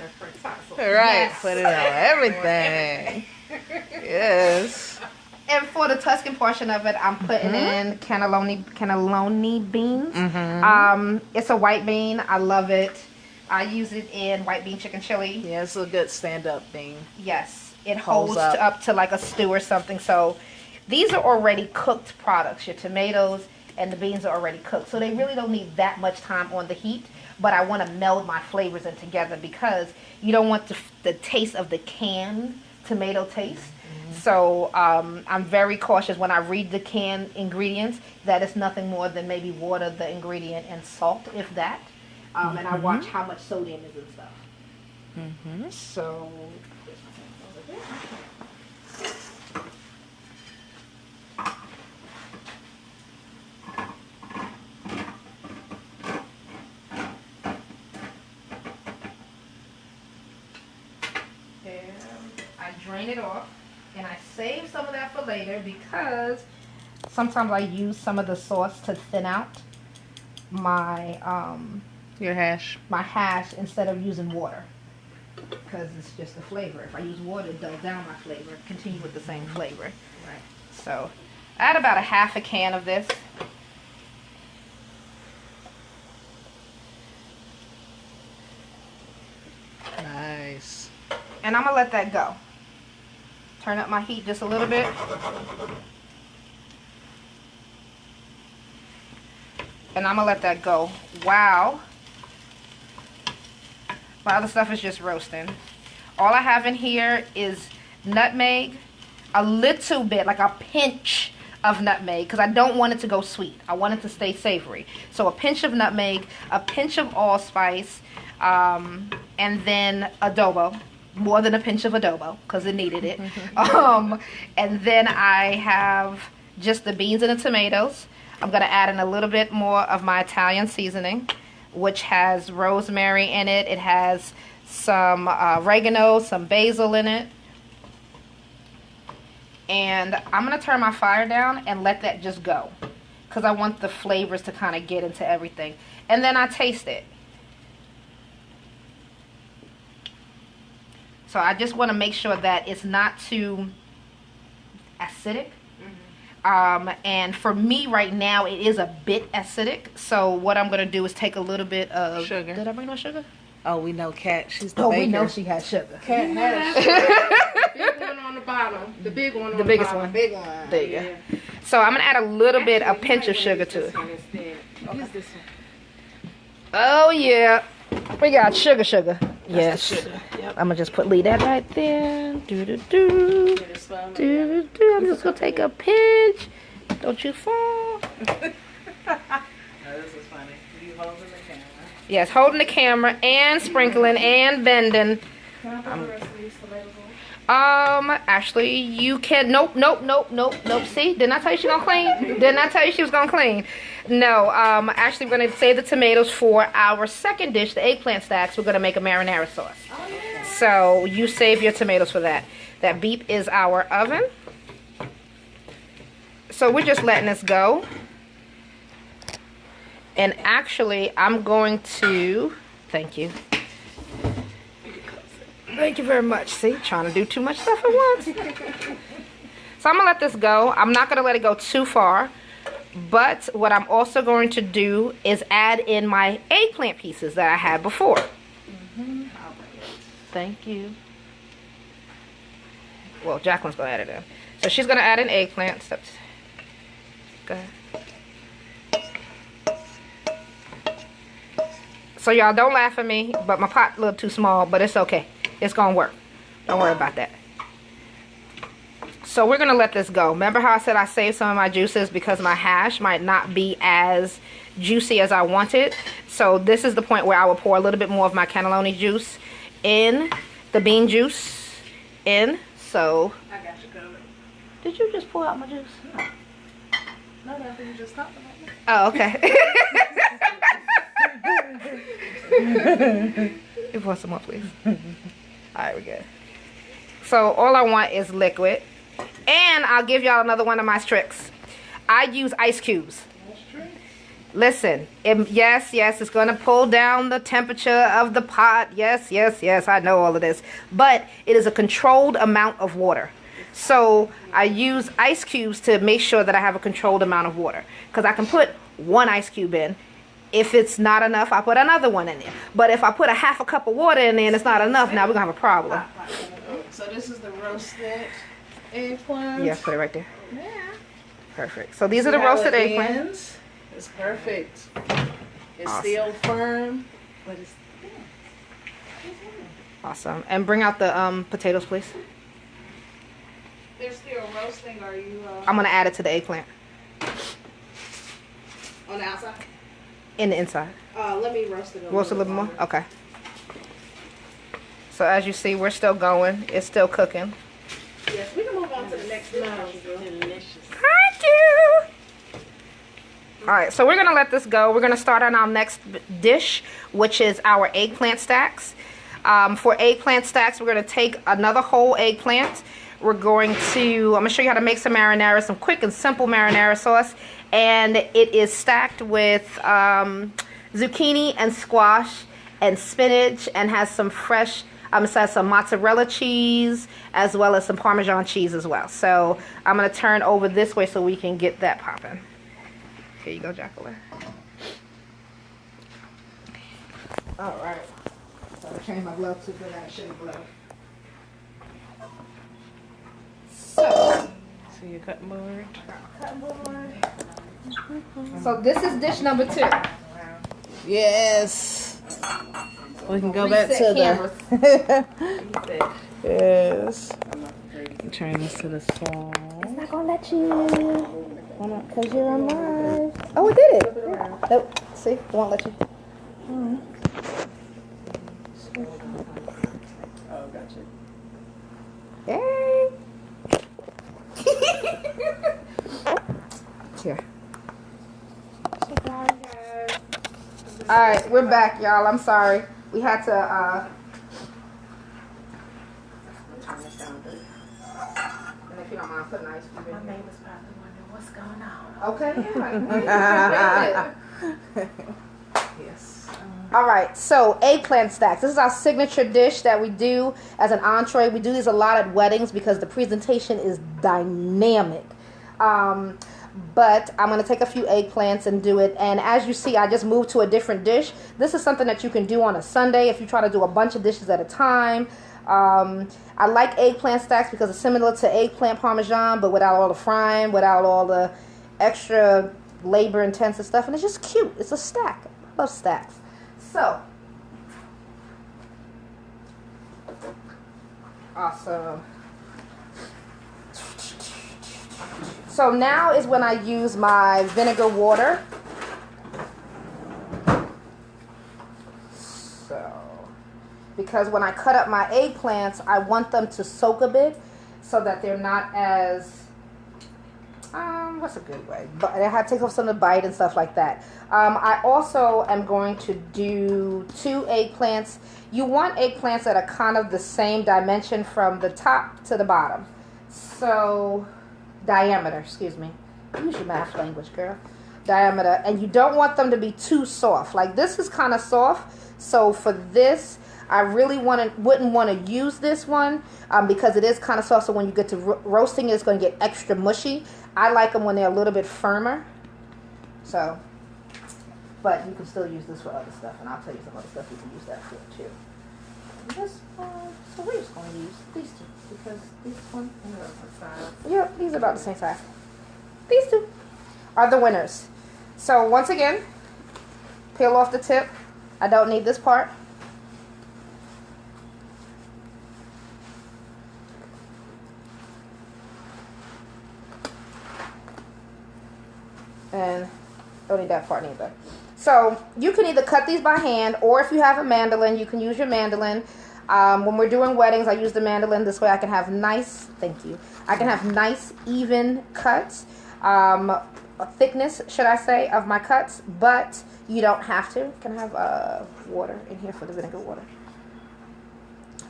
Yes. put it on everything. Yes. and for the Tuscan portion of it, I'm putting in cannelloni beans. It's a white bean. I love it. I use it in white bean chicken chili. Yeah, it's a good stand-up bean. Yes, it Holds holds up. up to like a stew or something. So these are already cooked products. Your tomatoes and the beans are already cooked. So they really don't need that much time on the heat. But I want to meld my flavors in together because you don't want the taste of the canned tomato taste. So I'm very cautious when I read the canned ingredients that it's nothing more than maybe water, the ingredient, and salt, if that. And I watch how much sodium is in stuff. So and I drain it off, and I save some of that for later because sometimes I use some of the sauce to thin out my Your hash. my hash instead of using water because it's just the flavor. If I use water, it dulls down my flavor, continue with the same flavor. Right. So add about a half a can of this. Nice. And I'm gonna let that go. Turn up my heat just a little bit. And I'm gonna let that go. Wow. My other stuff is just roasting. All I have in here is nutmeg, a little bit, like a pinch of nutmeg, because I don't want it to go sweet. I want it to stay savory. So a pinch of nutmeg, a pinch of allspice, and then adobo. More than a pinch of adobo, because it needed it. And then I have just the beans and the tomatoes. I'm going to add in a little bit more of my Italian seasoning, which has rosemary in it. It has some oregano, some basil in it. And I'm going to turn my fire down and let that just go, because I want the flavors to kind of get into everything. And then I taste it. So I just want to make sure that it's not too acidic. And for me right now, it is a bit acidic. So what I'm going to do is take a little bit of sugar. Did I bring no sugar? Oh, we know Kat. She's the baker. We know she has sugar. Kat has The big one on the bottom. The big one on the biggest bottom. one. big one. There you go. So I'm going to add a little bit, a pinch of sugar to it. Use this one. Oh, yeah. We got sugar. Yes. Sugar. Yep. I'm going to just leave that right there. Do-do-do. Get a spoon. Do-do-do. I'm just going to take a pinch. Don't you fall. Oh, this is funny. You holding the camera. Yes, holding the camera and sprinkling and bending. Can I put the rest of these tomatoes on? Actually, you can. Nope. See, didn't I tell you she gonna clean? Didn't I tell you she was gonna clean? No. Actually, we're gonna save the tomatoes for our second dish, the eggplant stacks. We're gonna make a marinara sauce. Oh, yeah. So you save your tomatoes for that. That beep is our oven. So we're just letting this go. And actually, I'm going to. Thank you. Thank you very much. See, trying to do too much stuff at once. So I'm going to let this go. I'm not going to let it go too far. But what I'm also going to do is add in my eggplant pieces that I had before. Thank you. Well, Jacqueline's going to add it in. So she's going to add in eggplant. Go ahead. So y'all don't laugh at me, but my pot's a little too small, but it's okay. It's gonna work. Don't worry about that. So we're gonna let this go. Remember how I said I saved some of my juices because my hash might not be as juicy as I wanted. So this is the point where I will pour a little bit more of my cannelloni juice in, the bean juice in. So I got you covered. did you just pour out my juice? No, that's what you just talked about. Oh, okay. You pour some more, please. Alright, we're good. So all I want is liquid. And I'll give y'all another one of my tricks. I use ice cubes. Listen, yes, it's going to pull down the temperature of the pot. Yes, I know all of this. But it is a controlled amount of water. So I use ice cubes to make sure that I have a controlled amount of water. Because I can put one ice cube in. If it's not enough, I put another one in there. But if I put a half a cup of water in there and it's not enough, now we're going to have a problem. So this is the roasted eggplant. Yeah, put it right there. Yeah. Perfect. So these are the roasted eggplant. Ends. It's perfect. It's Awesome. still firm, but it's thin. Awesome. And bring out the potatoes, please. They're still roasting. Are you I'm going to add it to the eggplant. on the outside? In the inside. Let me roast it Roast a little more? Okay. So as you see, we're still going. It's still cooking. Yes, we can move on to the next dish. Delicious. Thank you. Alright, so we're going to let this go. We're going to start on our next dish, which is our eggplant stacks. For eggplant stacks, we're going to take another whole eggplant. We're going to, I'm going to show you how to make some marinara, some quick and simple marinara sauce. And it is stacked with zucchini and squash and spinach, and has some fresh, it has some mozzarella cheese as well as some Parmesan cheese as well. So I'm going to turn over this way so we can get that popping. Here you go, Jacqueline. All right. So I changed my glove to good out shitty glove. So your cutting board. So this is dish number 2. Yes. We can go back to Cameras. the. Yes. Turn this to the side. It's not gonna let you. Because you're on live. Oh, it did it. Nope. See? It won't let you. Oh, gotcha. Yay. Here. Alright, we're back, y'all. I'm sorry. We had to, turn this down a bit. And if you don't mind putting ice cube in. My neighbor's probably wondering what's going on. Okay, yeah. Yes. All right, so eggplant stacks. This is our signature dish that we do as an entree. We do these a lot at weddings because the presentation is dynamic. But I'm going to take a few eggplants and do it. And as you see, I just moved to a different dish. This is something that you can do on a Sunday if you try to do a bunch of dishes at a time. I like eggplant stacks because it's similar to eggplant parmesan, but without all the frying, without all the extra labor-intensive stuff. And it's just cute. It's a stack. I love stacks. So, awesome. So now is when I use my vinegar water. So, because when I cut up my eggplants, I want them to soak a bit so that they're not as, what's a good way? But I have to take off some of the bite and stuff like that. I also am going to do 2 eggplants. You want eggplants that are kind of the same dimension from the top to the bottom. So, diameter, excuse me. Use your math language, girl. Diameter. And you don't want them to be too soft. Like this is kind of soft. So for this, I really wouldn't want to use this one because it is kind of soft. So when you get to roasting it, it's going to get extra mushy. I like them when they're a little bit firmer. So, but you can still use this for other stuff. And I'll tell you some other stuff you can use that for too. This, so we're just going to use these 2 because these one, yep, these are about the same size. These 2 are the winners. So once again, peel off the tip. I don't need this part. And don't need that part either. So you can either cut these by hand, or if you have a mandolin, you can use your mandolin. When we're doing weddings, I use the mandolin. This way I can have nice, thank you, I can have nice, even cuts, a thickness, should I say, of my cuts, but you don't have to. You can have water in here for the vinegar water.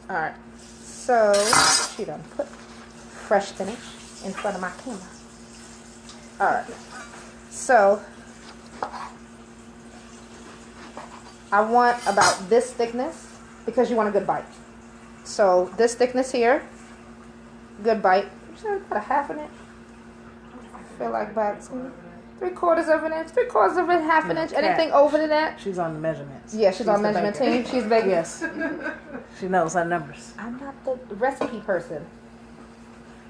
All right, so she done put fresh spinach in front of my camera. All right, so I want about this thickness because you want a good bite. So this thickness here, good bite. Should I put a half in it? I feel like about 3/4 of an inch, 3/4 of a half an inch. Anything over to that? She's on the measurements. Yeah, she's on measurement team. She's big. Yes. She knows her numbers. I'm not the recipe person.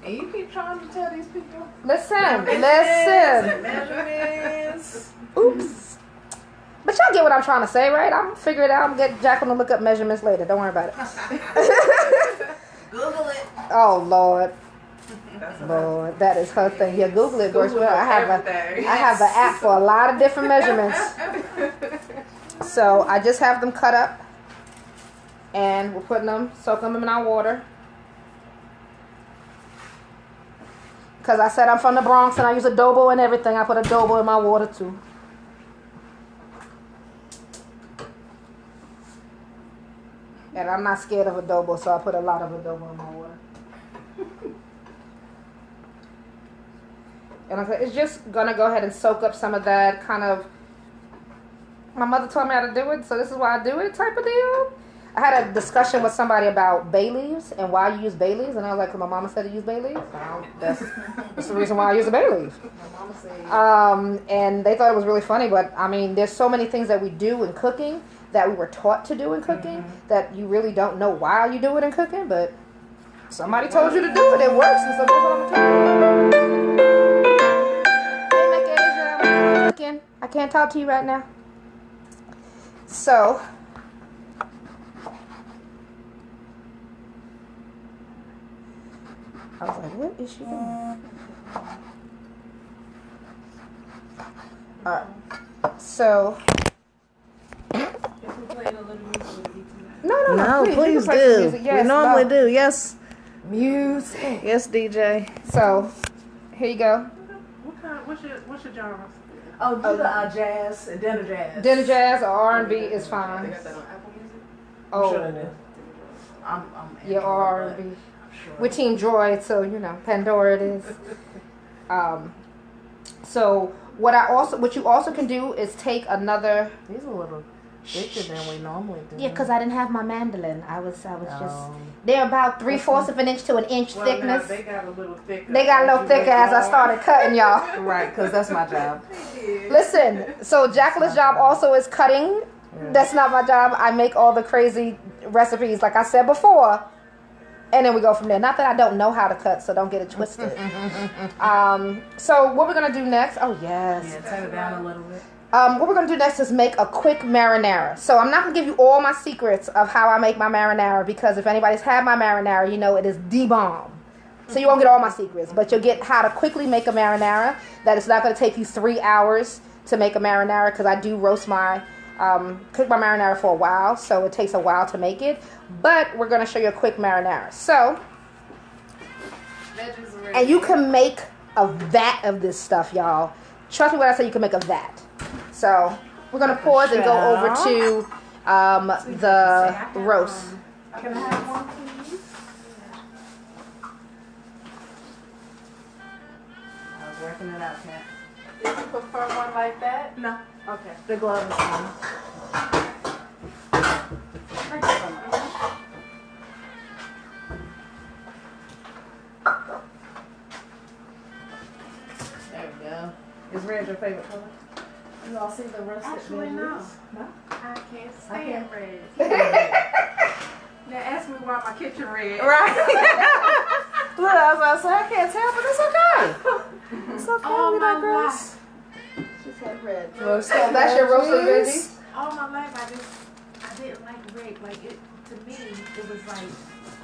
And you keep trying to tell these people. Listen. Measurements. Oops. But y'all get what I'm trying to say, right? I'm gonna figure it out. I'm gonna get Jacqueline to look up measurements later. Don't worry about it. Google it. Oh Lord. Lord, that is her thing. Yeah, Google it works well. I have an app for a lot of different measurements. So I just have them cut up, and we're putting them, soaking them in our water. Because I said I'm from the Bronx and I use adobo and everything. I put adobo in my water too. And I'm not scared of adobo, so I put a lot of adobo in my water. And it's just going to go ahead and soak up some of that kind of, my mother told me how to do it, so this is why I do it type of deal. I had a discussion with somebody about bay leaves and why you use bay leaves, and I was like, my mama said to use bay leaves. That's the reason why I use a bay leaf. My mama said. And they thought it was really funny, but I mean, there's so many things that we do in cooking that we were taught to do in cooking that you really don't know why you do it in cooking, but somebody told you to do it. It works, and so that's what I'm telling you. cooking. I can't talk to you right now. So, I was like, what is she doing? Alright. So, no, please do. Yes, we normally do. Yes. Music. Yes, DJ. So, here you go. What's your genre? Oh, do the jazz, dinner jazz. Dinner jazz or R&B is fine. They got that on Apple Music? I'm sure Oh, they do. I'm yeah, or R&B. We're Team Joy, so you know, Pandora it is. So what you also can do is take another. These are a little thicker than we normally do. Yeah, because I didn't have my mandolin. I was just. They're about 3/4 of an inch to an inch thickness. They got a little thicker. They got a little thicker as I started cutting, y'all. Right, because that's my job. Listen, so Jacqueline's job also is cutting. That's not my job. I make all the crazy recipes, like I said before. And then we go from there. Not that I don't know how to cut, so don't get it twisted. So what we're going to do next... Oh, yes. Yeah, turn it down a little bit. What we're going to do next is make a quick marinara. So I'm not going to give you all my secrets of how I make my marinara, because if anybody's had my marinara, you know it is the bomb. So you won't get all my secrets, but you'll get how to quickly make a marinara. That it's not going to take you 3 hours to make a marinara, because I do roast my... cook my marinara for a while, so it takes a while to make it, but we're going to show you a quick marinara. So, and you can make a vat of this stuff, y'all. Trust me when I say you can make a vat. So we're going to pause and go over to the roast. Can I have one, please? I was working it out, Kat. Did you prefer one like that? No. Okay. The glove is fine. Thank you so much. There we go. Is red your favorite color? You all see the roasted Actually, no. veggies? No? I can't stand red. Now ask me why my kitchen red. Right. Look, I was about to say, I can't tell, but it's okay. It's okay. All We my digress. life. She said red. Roasted So that's your roasted veggies? All my life I didn't like red. Like it to me it was like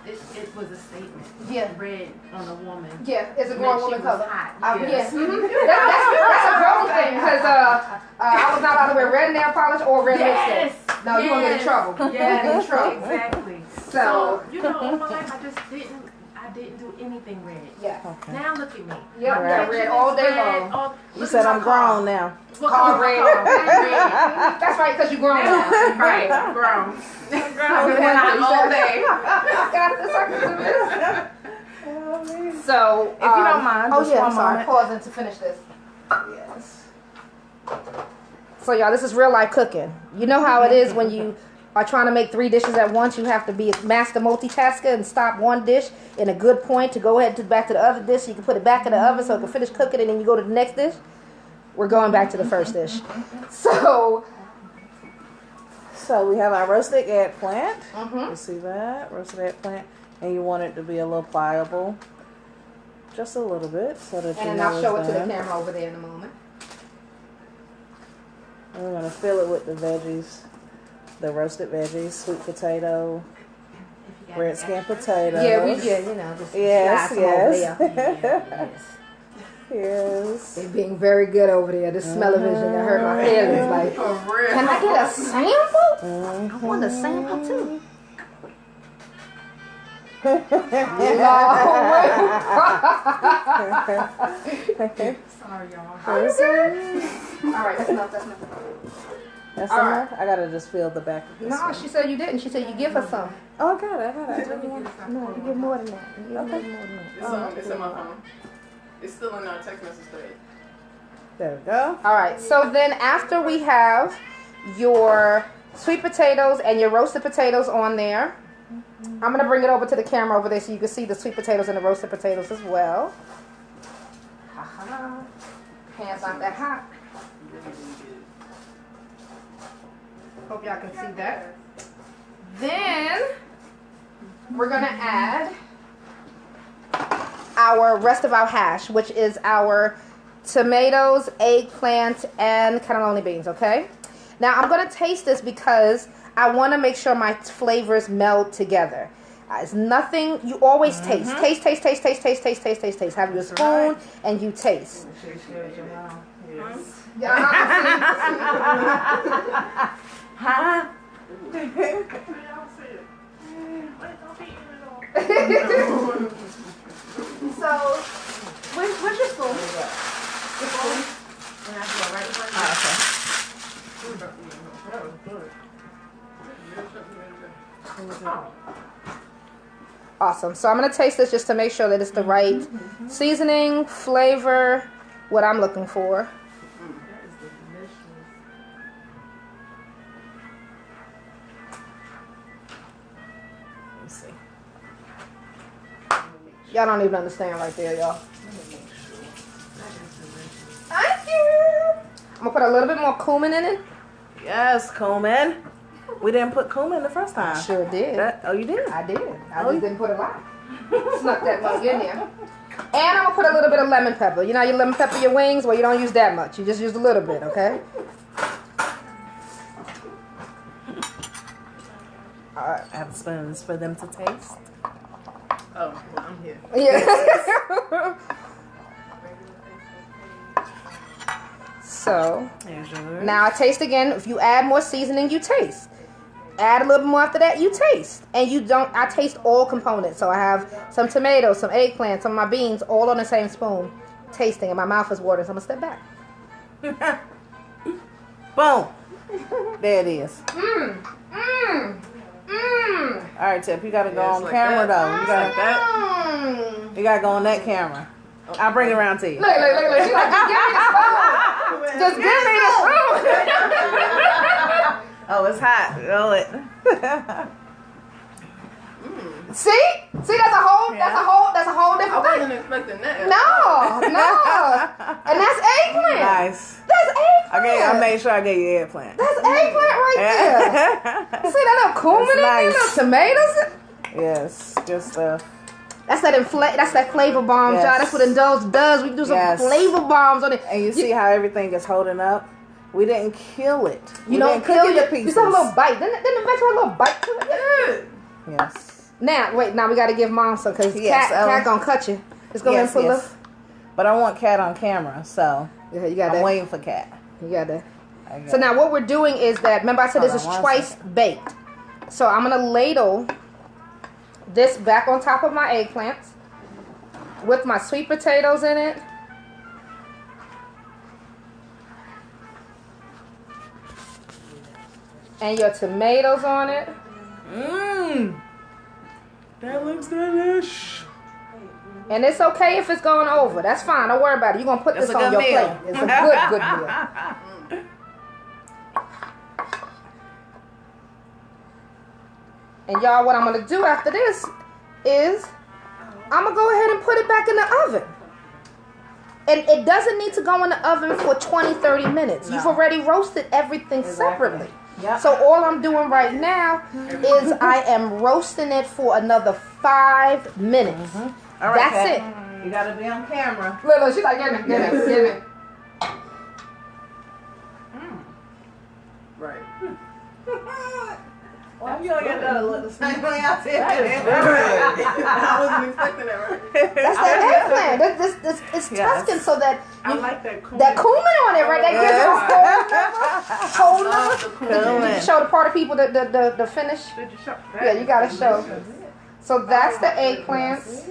it was a statement. Yeah. Red on a woman. Yeah, it's a Meant grown she woman was color. hot. Yes. That's a grown thing, because I was not allowed to wear red nail polish or red lipstick. No, you won't get in trouble. Yeah, in trouble. Exactly. So, you know, all my life I didn't do anything red. yeah. Okay. Now look at me. Yep, My got kitchen red is all day red, long. You said I'm grown now. What Car color red. my car? Red. That's right, because you're grown now. Right, grown. I've been When working I'm all day. day. Got this, I can do this. So, If you don't mind, oh just yeah, one I'm sorry, moment. pausing to finish this. Yes. So y'all, this is real life cooking. You know how it is when you are trying to make 3 dishes at once. You have to be a master multitasker and stop one dish in a good point to go ahead to back to the other dish. So you can put it back in the oven so it can finish cooking, and then you go to the next dish. We're going back to the first dish. So we have our roasted eggplant. Mhm. You see that? Roasted eggplant. And you want it to be a little pliable. Just a little bit, so that and you then know I'll show it it's to the done. camera over there in a moment. And we're going to fill it with the veggies. The roasted veggies, sweet potato, red skin potatoes. Yeah, you know, just Yes, slide some over yes. there. Yes. Yes. They're being very good over there. The smell-o-vision that hurt my feelings. Like, For real. can I get a sample? Mhm. I want a sample too. Sorry, y'all. All right, that's enough. That's enough. That's All enough? I gotta just fill the back of this No, one. she said you didn't. She said you give her some. Oh, I got it. No, you give more than that. You give more than that. It's on my phone. It's still in our text message thread. There we go. All right. So then, after we have your sweet potatoes and your roasted potatoes on there, I'm gonna bring it over to the camera over there so you can see the sweet potatoes and the roasted potatoes as well. Ha-ha. Hands aren't that hot. Hope y'all can see that. Then we're gonna add our rest of our hash, which is our tomatoes, eggplant, and cannellini beans, okay? Now, I'm going to taste this because I want to make sure my flavors meld together. It's nothing, you always taste. Taste. Have your spoon and you taste. Huh? So, where's your spoon? Your spoon? Awesome. So I'm going to taste this just to make sure that it's the right seasoning, flavor, what I'm looking for. Let's see. Y'all don't even understand right there, y'all. Thank you. I'm going to put a little bit more cumin in it. Yes, cumin. We didn't put cumin the first time. Sure did. Oh, you did? I did. I just didn't put a lot. Snuck that mug in there. And I'm going to put a little bit of lemon pepper. You know you lemon pepper your wings? Well, you don't use that much. You just use a little bit, okay? All right. I have spoons for them to taste. Oh, well, I'm here. Yeah. So, now I taste again. If you add more seasoning, you taste. Add a little bit more after that, you taste. And you don't, I taste all components. So I have some tomatoes, some eggplant, some of my beans, all on the same spoon, tasting. And my mouth is watering, so I'm going to step back. Boom. There it is. Mmm. All right, Tip, you got to go on like camera, that. though. You got to go on that camera. I'll bring it around to you. Look. She's like, just give me the spoon. Just give me the spoon. Oh, it's hot. Roll it. See, that's a whole different I wasn't thing. expecting that. No, and that's eggplant. Nice. That's eggplant. Okay, I made sure I gave you eggplant. That's eggplant right there. See that little cumin in there, little tomatoes. Yes, good stuff. That's that flavor bomb, Yes. y'all. That's what Indulge does. We can do some Yes. flavor bombs on it. And you see how everything is holding up? We didn't kill it. You don't didn't kill cook it your to pieces. You saw a little bite. Didn't the vegetable have a little bite to it? Yes. Now we got to give Mom some because Yes, cat gonna cut you. Let's go ahead and pull up. But I want Cat on camera, so Yeah, you got I'm that. waiting for Cat. You got that. So now what we're doing is that, remember I said this is Hold on, twice baked. So I'm going to ladle this back on top of my eggplants with my sweet potatoes in it. And your tomatoes on it. Mmm. That looks delish. And it's okay if it's going over. That's fine. Don't worry about it. You're going to put this on your plate. It's a good meal. And y'all, what I'm going to do after this is I'm going to go ahead and put it back in the oven. And it doesn't need to go in the oven for 20, 30 minutes. No. You've already roasted everything separately. Yep. So all I'm doing right now is I am roasting it for another 5 minutes. All right, that's Kat. it. You got to be on camera. Look, she's like, give me. Right. Well, you don't get that look the same way I did. I wasn't expecting that, right? That's that eggplant. It's Tuscan, so that I like that cumin. That cumin on it, right? That gives it a whole nother. Did you show the party people the finish? Did you show that? Yeah, you gotta show. So that's the eggplants.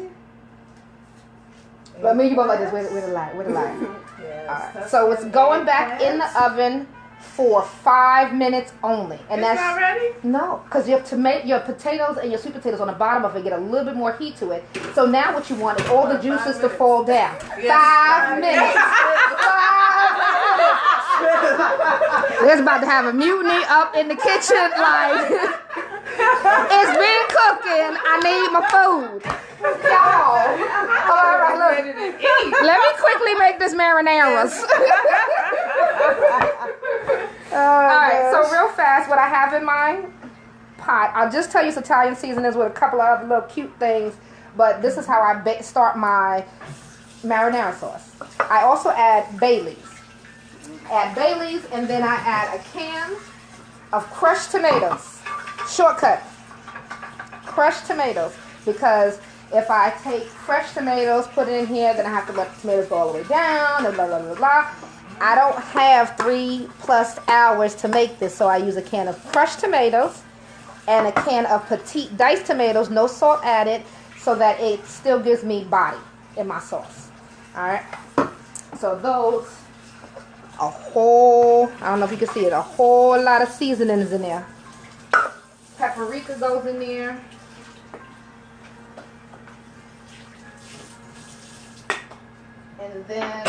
But me, you both like this with a light. All right. So it's going back in the oven for 5 minutes only, and It's not ready? No, because your potatoes and your sweet potatoes on the bottom of it get a little bit more heat to it. So now what you want is all the juices to fall down. Yes, 5 minutes. 5 minutes. There's about to have a mutiny up in the kitchen. Like it's been cooking. I need my food, y'all. All right, look. Let me quickly make this marinaras. All right, so real fast, what I have in my pot, I'll just tell you it's Italian seasonings with a couple of other little cute things, but this is how I start my marinara sauce. I also add bay leaves. Add bay leaves, and then I add a can of crushed tomatoes. Shortcut. Crushed tomatoes. Because if I take fresh tomatoes, put it in here, then I have to let the tomatoes go all the way down, and blah, blah, blah, blah. I don't have 3+ hours to make this, so I use a can of crushed tomatoes and a can of petite diced tomatoes, no salt added, so that it still gives me body in my sauce. Alright? So those, I don't know if you can see it, a whole lot of seasonings in there. Paprika goes in there. And then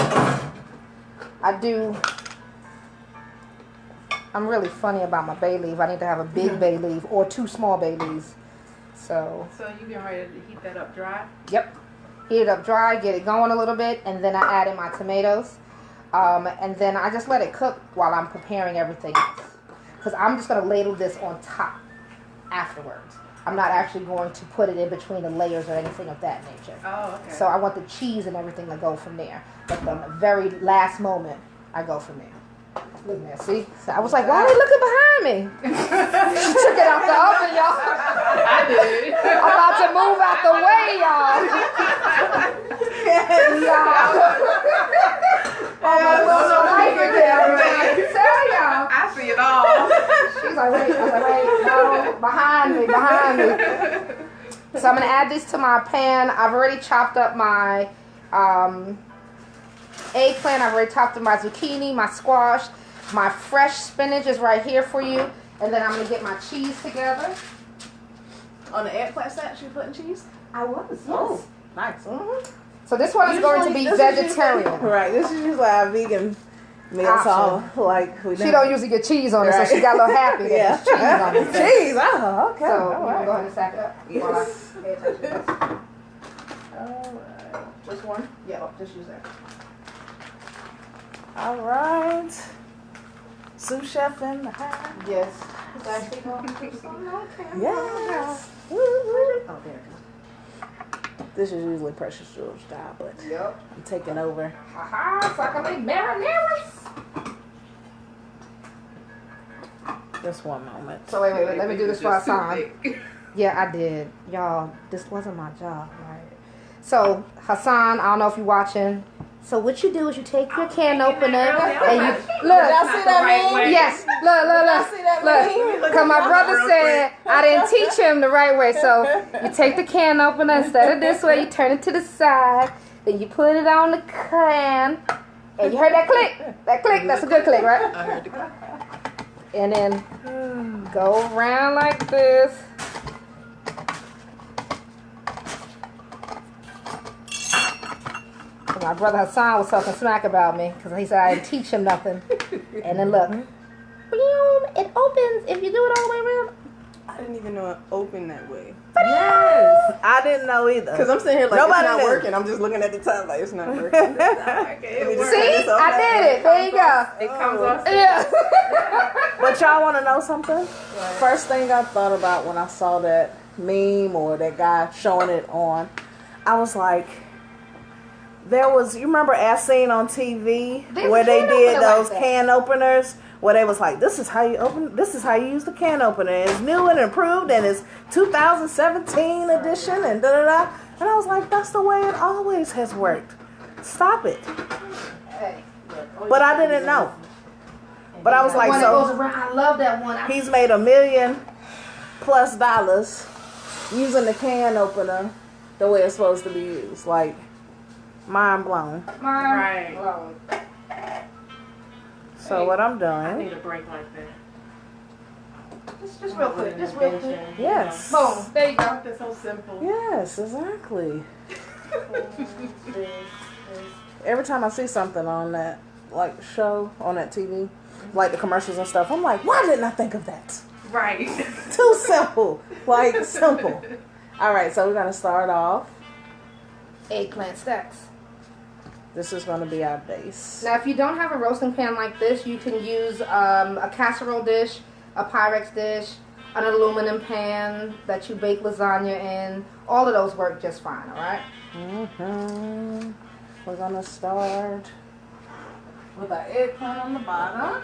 I'm really funny about my bay leaf. I need to have a big bay leaf or 2 small bay leaves. So you getting ready to heat that up dry? Yep. Heat it up dry, get it going a little bit, and then I add in my tomatoes. And then I just let it cook while I'm preparing everything else. Because I'm just going to ladle this on top afterwards. I'm not actually going to put it in between the layers or anything of that nature. Oh, okay. So I want the cheese and everything to go from there. But the very last moment, I go from there. Look there, see? So I was like, why are they looking behind me? She took it out the oven, y'all. I did. I'm about to move out the way, y'all. I tell y'all. I see it all. She's like, wait, no, behind me. So I'm going to add this to my pan. I've already chopped up my eggplant. I've already chopped up my zucchini, my squash. My fresh spinach is right here for you. And then I'm going to get my cheese together. On the eggplant stack, you putting cheese? I was, yes. Oh, nice. Mm-hmm. So this one is going to be vegetarian. Right, this is usually our vegan meals. All like she don't usually get cheese on it, so she got a little happy that there's cheese on it. Cheese, oh, okay. So All you can right. go ahead and stack it up. Yes. While I pay attention to this. All right. Which one? Yeah, just use that. All right. Sous chef in the house. Yes. Is that actually going to do something? Okay. Yes. Oh, there it This is usually Precious Jewel's job, but goes. Yep. I'm taking over. Haha, so I can make marinaras. Just one moment. So wait. Let me do this for Hassan. Yeah, I did. Y'all, this wasn't my job, right? So, Hassan, I don't know if you're watching. So what you do is you take your can opener and you look. Y'all see that meme? Yes, look. see that meme? Because my brother said I didn't teach him the right way. So you take the can opener, instead of this way, you turn it to the side. Then you put it on the can. And you heard that click? That click, that's a good click, right? I heard the click. And then go around like this. My brother Hassan was talking smack about me because he said I didn't teach him nothing. And then look, boom, it opens if you do it all the way around. I didn't even know it opened that way. Yes. I didn't know either. Because I'm sitting here like Nobody it's not knew. working. I'm just looking at the top like it's not working. Okay, Let me just turn See, this off. I did it. There you go. It comes off. Yeah. But y'all want to know something? First thing I thought about when I saw that meme or that guy showing it on, I was like, you remember as seen on TV where they did those can openers where they was like, this is how you use the can opener. It's new and improved and it's 2017 edition and da da da. And I was like, that's the way it always has worked. Stop it. But I didn't know. But I was like, When it so goes around, I love that one. he's made $1 million+ using the can opener the way it's supposed to be used. Like, mind blown. Right. So what I'm I doing, need a break like that. Just real quick. Just real quick. yes, Boom. There you go. Something so simple. yes, exactly. Every time I see something on that like show on that TV, like the commercials and stuff, I'm like, why didn't I think of that? Right. Too simple, like simple. All right, so we're gonna start off. Eggplant stacks. This is gonna be our base. Now, if you don't have a roasting pan like this, you can use a casserole dish, a Pyrex dish, an aluminum pan that you bake lasagna in. All of those work just fine, all right? Mm-hmm. We're gonna start with our eggplant on the bottom.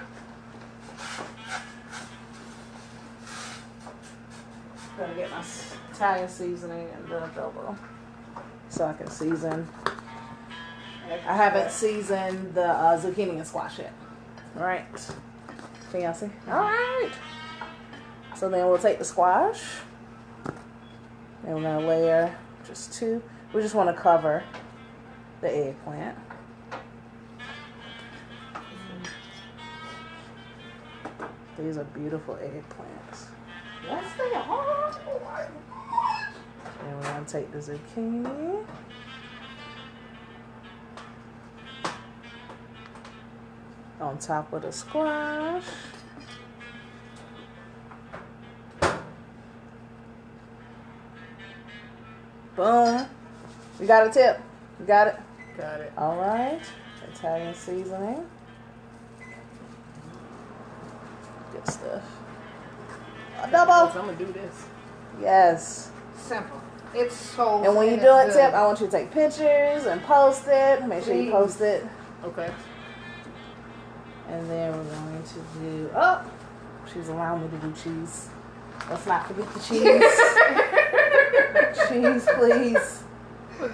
Gonna get my Italian seasoning and the adobo so I can season. I haven't seasoned the zucchini and squash yet. All right, can y'all see? All right. So then we'll take the squash and we're gonna layer just 2. We just want to cover the eggplant. These are beautiful eggplants. Yes, they are. And we're gonna take the zucchini. On top of the squash. Boom. We got a tip. You got it? Got it. All right. Italian seasoning. Good stuff. A double. I'm gonna do this. Yes. Simple. It's so. And when you do it, Tip, I want you to take pictures and post it. Make sure you Please. post it. Okay. And then we're going to do. Oh, she's allowing me to do cheese. Let's not forget the cheese. Cheese, please.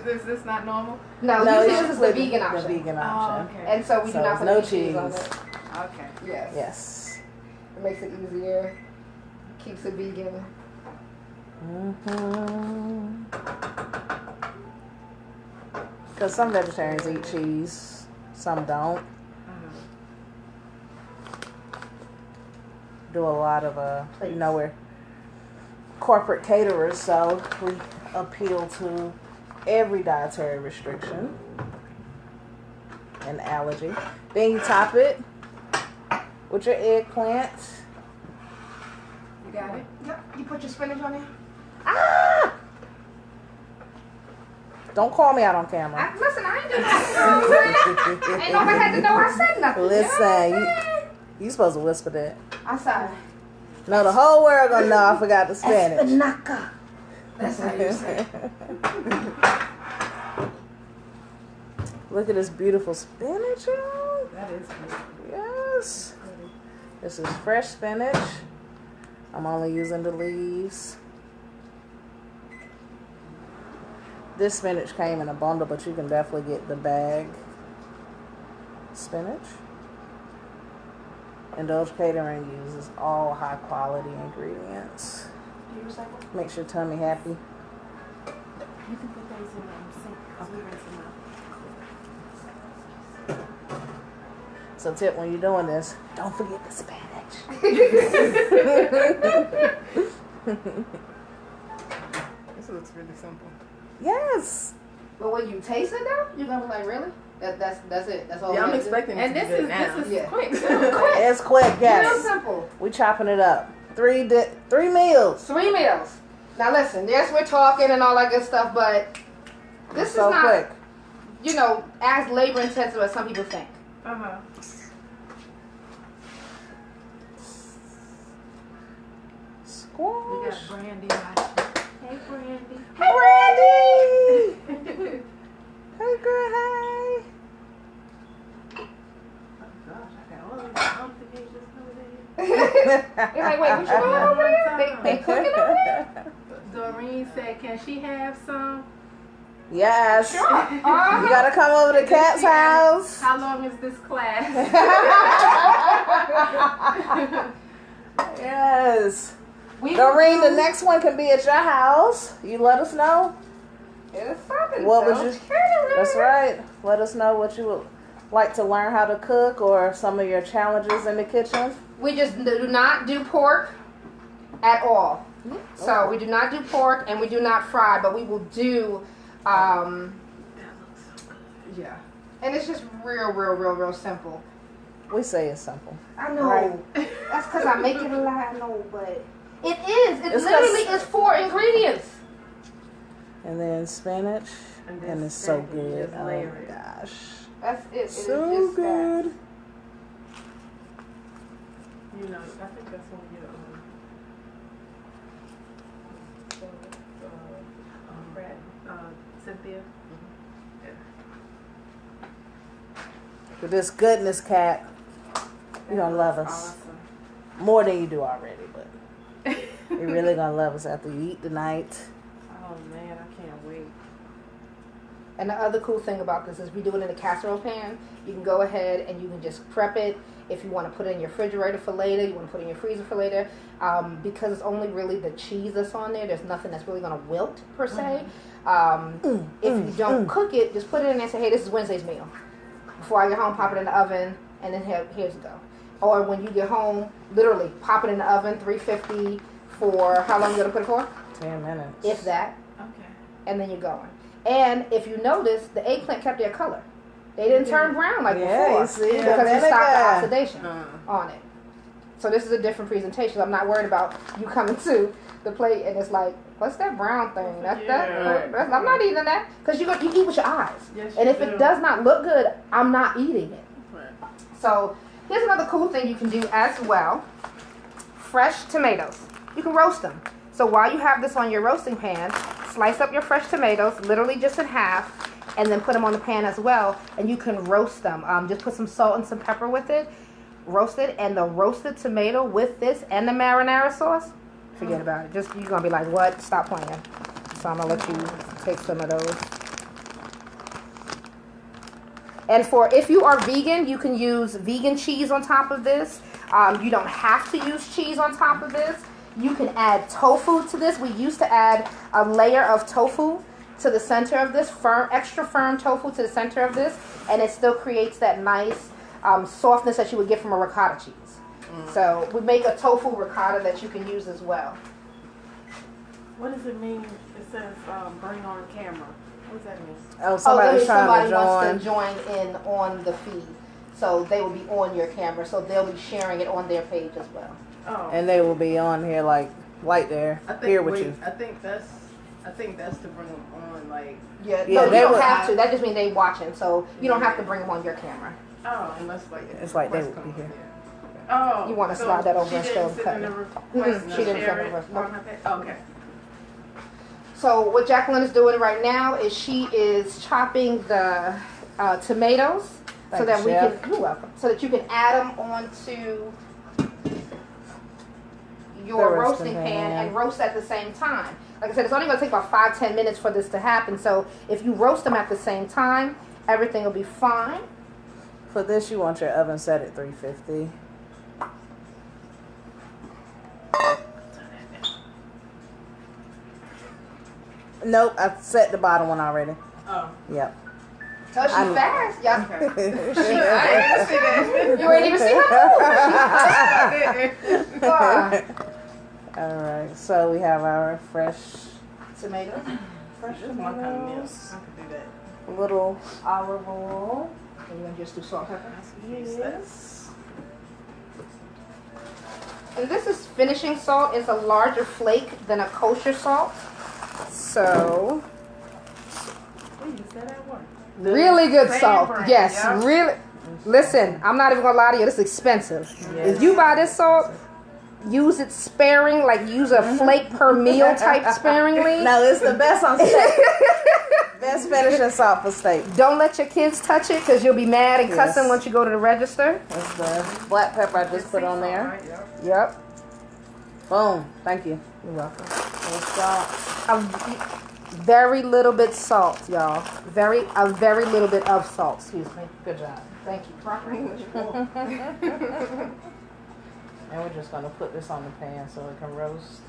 Is this not normal? No, No, usually it's this is with the vegan option. The vegan option. okay. And so we do not put no any cheese on cheese. it. Okay. Yes. Yes. It makes it easier. Keeps it vegan. Because some vegetarians eat cheese, some don't. Do a lot of we're corporate caterers, so we appeal to every dietary restriction and allergy. Then you top it with your eggplant. You got it? Yep. You put your spinach on there? Ah! Don't call me out on camera. Listen, I ain't doing nothing. Ain't nobody had to know I said nothing. Listen, you supposed to whisper that. I'm sorry. No, the whole world gonna know I forgot the Spanish. Espinaca. That's how you say it. Look at this beautiful spinach, y'all. That is good. Yes. This is fresh spinach. I'm only using the leaves. This spinach came in a bundle, but you can definitely get the bag spinach. Indulge Catering uses all high quality ingredients. Do you recycle? Makes your tummy happy. You can put those in the sink because we rinse them out. So Tip, when you're doing this, don't forget the spinach. This looks really simple. Yes. But when you taste it though, you're gonna be like, really? That's it. That's all. Yeah, we I'm gotta do? expecting it And to be this good is now. this is Yeah. quick. It's quick, Real yes. simple. We chopping it up. 3 meals. 3 meals. Now listen, yes, we're talking and all that good stuff, but this is So not, quick. you know, as labor intensive as some people think. Uh-huh. We Squash. got Brandy watching. Hey, Brandy. Hey, Randy. Hey, girl. Hey. Oh gosh, I got all these notifications coming You're like, wait, what you doing over there? They cooking over there? in. Doreen said, "Can she have some?" Yes. Sure. You gotta come over to Cat's house. How long is this class? Yes. We Doreen, the next one can be at your house. You let us know. It's something. What would so you? catering. That's right. Let us know what you would like to learn how to cook or some of your challenges in the kitchen. We just do not do pork at all. So we do not do pork and we do not fry, but we will do, yeah. And it's just real simple. We say it's simple. I know. Right. That's because I make it a lot. I know, but it is. It It's literally 'cause- is 4 ingredients. And then spinach. And And then it's so spinach, good. just Oh layer my it. gosh. That's it. It is So just that. good. You know, I think that's what you Brad, Cynthia. Yeah. with this goodness, Cat. You're gonna love us Awesome. more than you do already, but you're really gonna love us after you eat tonight. Oh man, I can't wait. And the other cool thing about this is we do it in a casserole pan. You can go ahead and you can just prep it. If you want to put it in your refrigerator for later, you want to put it in your freezer for later. Because it's only really the cheese that's on there. There's nothing that's really going to wilt, per se. If you don't cook it, just put it in there and say, hey, this is Wednesday's meal. Before I get home, pop it in the oven, and then here's it go. Or when you get home, literally pop it in the oven, 350 for, how long you going to put it for? 10 minutes. If that. Okay. And then you're going. And if you notice, the eggplant kept their color. They didn't turn brown like before you see, because we stopped the vinegar. oxidation on it. So this is a different presentation. I'm not worried about you coming to the plate and it's like, what's that brown thing? That's I'm not eating that because you eat with your eyes. Yes, And you if do. it does not look good, I'm not eating it. Right. So here's another cool thing you can do as well. Fresh tomatoes. You can roast them. So while you have this on your roasting pan, slice up your fresh tomatoes, literally just in half, and then put them on the pan as well, and you can roast them. Just put some salt and some pepper with it, roast it, and the roasted tomato with this and the marinara sauce, forget about it. Just you're gonna be like, what? Stop playing. So I'm gonna let you take some of those. And for if you are vegan, you can use vegan cheese on top of this. You don't have to use cheese on top of this. You can add tofu to this. We used to add a layer of tofu to the center of this, extra firm tofu to the center of this, and it still creates that nice softness that you would get from a ricotta cheese. So we make a tofu ricotta that you can use as well. What does it mean? It says bring on camera. What does that mean? Oh, somebody's trying to join. Wants to join in on the feed. So they will be on your camera. So they'll be sharing it on their page as well. Oh. And they will be on here like right there, here with you. I think that's to bring them on, like. Yeah, Yeah, no, you they don't will- have to. That just means they watching. So you don't have to bring them on your camera. Oh. Unless like It's like they request would be comes, here. Oh. You wanna slide that over she and didn't still sit cut in the it. request She didn't share send it the request. on her page? Okay. So what Jacqueline is doing right now is she is chopping the tomatoes so Thank that you, we Chef. can. You're welcome. So that you can add them onto your The roasting roasting pan pan. and roast at the same time. Like I said, it's only going to take about 5-10 minutes for this to happen. So if you roast them at the same time, everything will be fine. For this, you want your oven set at 350. Nope, I've set the bottom one already. Oh. Yep. Oh, she's I'm- fast. Yeah. I didn't see that. You ain't even see her move. All right, so we have our fresh Tomatoes. This is my kind of meal. I could do that. little olive oil. And you're going to just do salt and pepper? Yes. And this is finishing salt. It's a larger flake than a kosher salt. So, Wait, is that at work? really good Same salt. brand, Yes, yeah. really. Listen, I'm not even going to lie to you. It's expensive. If you buy this salt, use it sparing, like use a flake per meal type sparingly. No, it's the best on steak. Best finishing salt for steak. Don't let your kids touch it because you'll be mad and cussing Yes. once you go to the register. That's the black pepper I just put on there. Right, yeah. Yep. Boom. Thank you. You're welcome. Little salt. Very little bit salt, y'all. A very little bit of salt. Excuse me. Good job. Thank you. Proper English. And we're just gonna put this on the pan so it can roast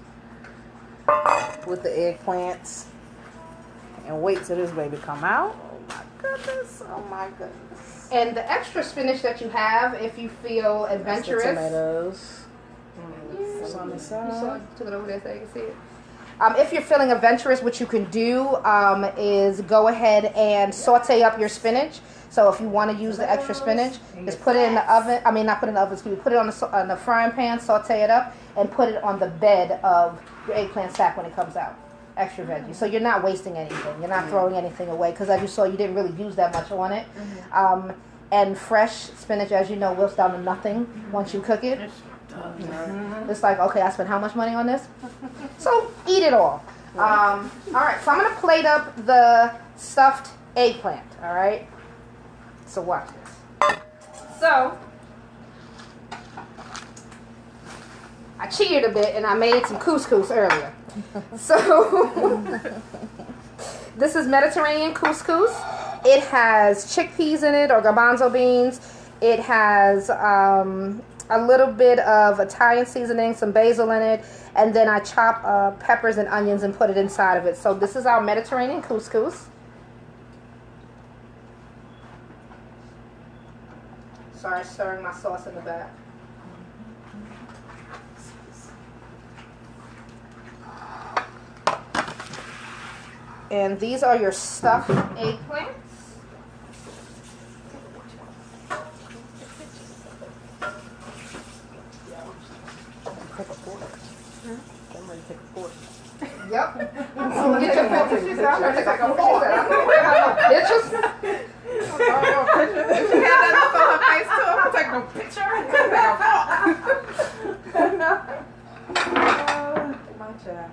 with the eggplants. And wait till this baby come out. Oh my goodness. Oh my goodness. And the extra spinach that you have, if you feel That's the adventurous. tomatoes. It's on the You side. saw it, took it over there so you can see it. If you're feeling adventurous, what you can do is go ahead and saute up your spinach. So if you want to use the extra spinach, just put it in the oven. I mean, not put it in the oven, excuse me. Put it on the frying pan, saute it up, and put it on the bed of your eggplant stack when it comes out. Extra veggie. So you're not wasting anything. You're not throwing anything away because as you saw, you didn't really use that much on it. And fresh spinach, as you know, wilts down to nothing once you cook it. It's like, okay, I spent how much money on this? So eat it all. All right, so I'm going to plate up the stuffed eggplant, all right? So watch this. So I cheated a bit and I made some couscous earlier. So this is Mediterranean couscous. It has chickpeas in it, or garbanzo beans. It has a little bit of Italian seasoning, some basil in it, and then I chop peppers and onions and put it inside of it. So this is our Mediterranean couscous. Sorry, stirring my sauce in the back. And these are your stuffed eggplants. Yep. Get your pictures. She's out there. Take a picture. Pictures? She had that look on her face too. I'm gonna take no picture. My child.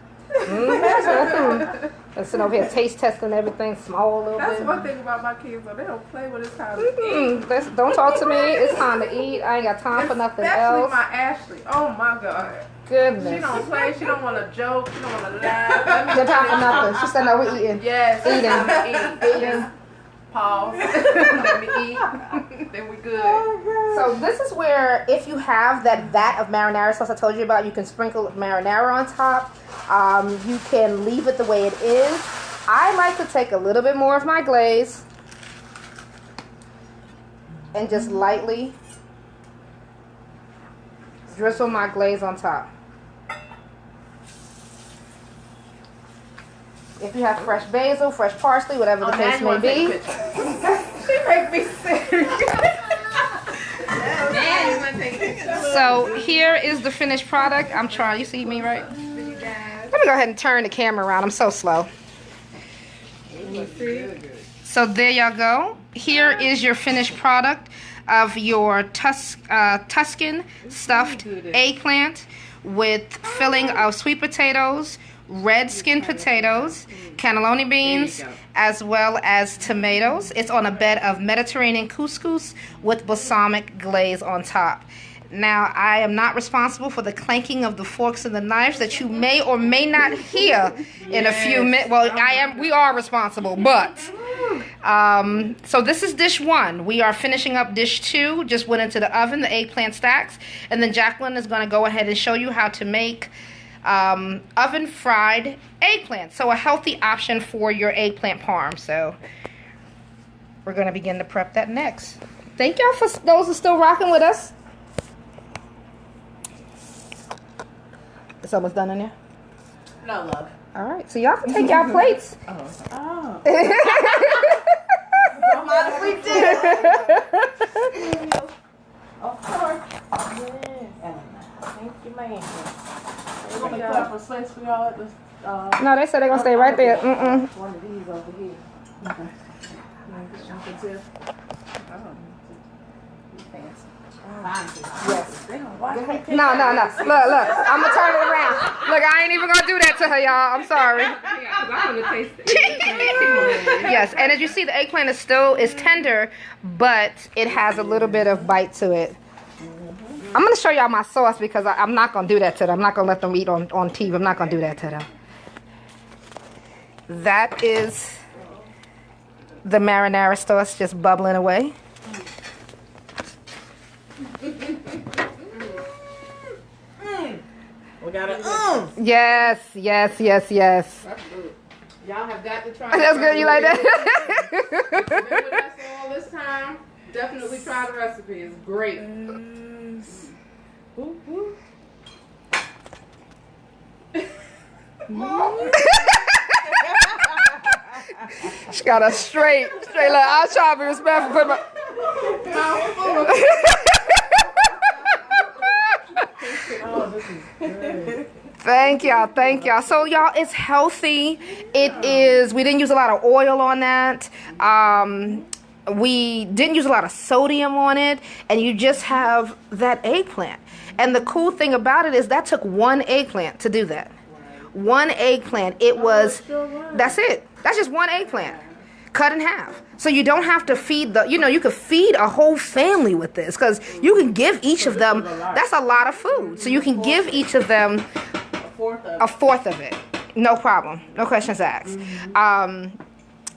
And sitting over here taste testing everything, small a little That's bit. one thing about my kids, though. They don't play when it's time to eat. Don't talk to me. It's time to eat. I ain't got time for nothing Especially else. my Ashley. Oh my God. Goodness. She don't play. She don't want to joke. She don't want to laugh. Let me Good time for nothing. She said, no, we're eating. Yes. Eating. Eating. Pause. Let me eat. Then we good. So this is where, if you have that vat of marinara sauce I told you about, you can sprinkle marinara on top. You can leave it the way it is. I like to take a little bit more of my glaze and just lightly drizzle my glaze on top. If you have fresh basil, fresh parsley, whatever the case may be. She make me sick. So here is the finished product. I'm trying. You see me, right? Let me go ahead and turn the camera around. I'm so slow. So there y'all go. Here is your finished product of your Tuscan stuffed eggplant with filling of sweet potatoes, red skin potatoes, cannelloni beans, as well as tomatoes. It's on a bed of Mediterranean couscous with balsamic glaze on top. Now, I am not responsible for the clanking of the forks and the knives that you may or may not hear in a few minutes. Well, we are responsible, but so this is dish 1. We are finishing up dish 2. Just went into the oven, the eggplant stacks, and then Jacqueline is going to go ahead and show you how to make oven fried eggplant. So a healthy option for your eggplant parm. So we're going to begin to prep that next. Thank y'all for those who are still rocking with us. It's almost done in there? No, love. All right, so y'all can take y'all plates. Oh. Don't mind if we did. Of course. Thank you, man. We're going to put up a space for y'all at this. No, they said they're going to stay right there. One of these over here. Okay. Yes. No. Look, I'm going to turn it around. Look, I ain't even going to do that to her, y'all. I'm sorry. Yes, and as you see, the eggplant is tender, but it has a little bit of bite to it. I'm going to show y'all my sauce because I'm not going to do that to them. I'm not going to let them eat on TV. I'm not going to do that to them. That is the marinara sauce just bubbling away. We got it. Yes. Y'all have got to try. That's good. You like that? Been with us all this time. Definitely try the recipe. It's great. She got a straight. Look, I'll try to be respectful. Put my. Thank y'all. So y'all, it's healthy. It is. We didn't use a lot of oil on that. We didn't use a lot of sodium on it, and you just have that eggplant. And the cool thing about it is that took one eggplant to do that. One eggplant. It was. That's it. That's just one eggplant. cut in half. So you don't have to feed you could feed a whole family with this because you can give each of them, that's a lot of food. So you can give each of them a fourth of it. No problem. No questions asked.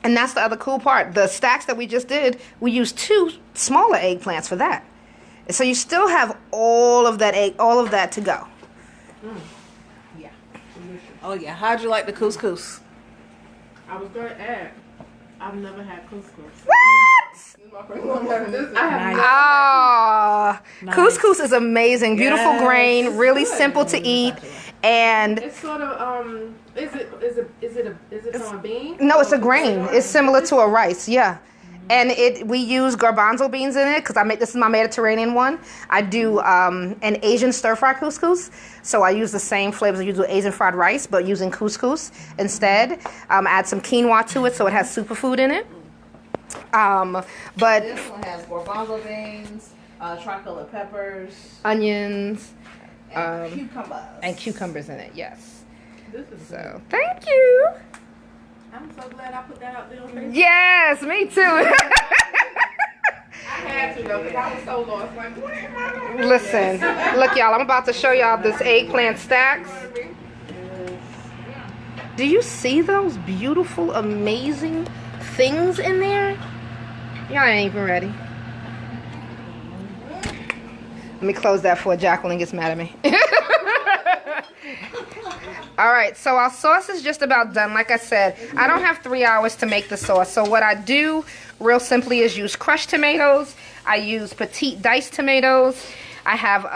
And that's the other cool part. The stacks that we just did, we used 2 smaller eggplants for that. So you still have all of that to go. Yeah. Oh yeah. How'd you like the couscous? I was going to add, I've never had couscous. What? This is my first one having this. I have Oh, couscous is amazing. Beautiful grain, really simple to eat, and It's sort of is it from a bean? no, it's a grain. It's similar to a rice, yeah. And we use garbanzo beans in it because this is my Mediterranean one. I do an Asian stir-fry couscous, so I use the same flavors I use with Asian fried rice, but using couscous instead. Add some quinoa to it so it has superfood in it. But This one has garbanzo beans, tricolor peppers, onions, and cucumbers. and cucumbers in it, yes. This is So thank you. I'm so glad I put that out there on Facebook. Yes, me too. I had to though, because I was so lost. Like, what am I doing? Listen, look y'all, I'm about to show y'all this eggplant stacks. Do you see those beautiful, amazing things in there? Y'all ain't even ready. Let me close that before Jacqueline gets mad at me. All right, so our sauce is just about done. Like I said, I don't have 3 hours to make the sauce. So what I do real simply is use crushed tomatoes. I use petite diced tomatoes. I have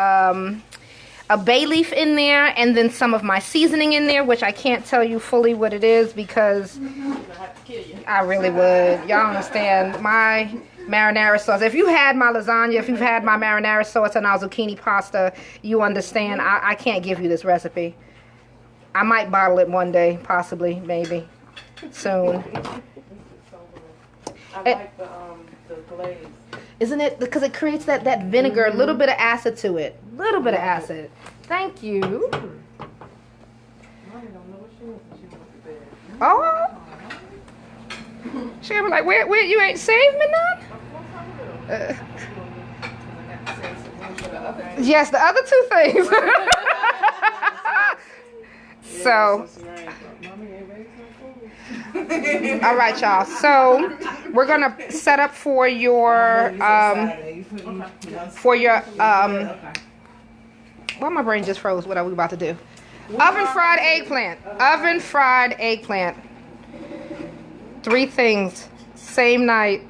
a bay leaf in there and then some of my seasoning in there, which I can't tell you fully what it is because I really would. Y'all understand my marinara sauce. If you had my lasagna, if you've had my marinara sauce and our zucchini pasta, you understand I can't give you this recipe. I might bottle it one day, possibly, maybe, soon. I like the glaze. Isn't it? Because it creates that vinegar, a little bit of acid to it. A little bit of acid. Thank you. Mommy don't know what she wants when she wants to bed. Oh. She gonna be like, where you ain't saved me none? Yes, the other 2 things. So, all right, y'all. So, we're gonna set up for your well, my brain just froze. What are we about to do? Oven fried eggplant. Oven fried eggplant. 3 things, same night.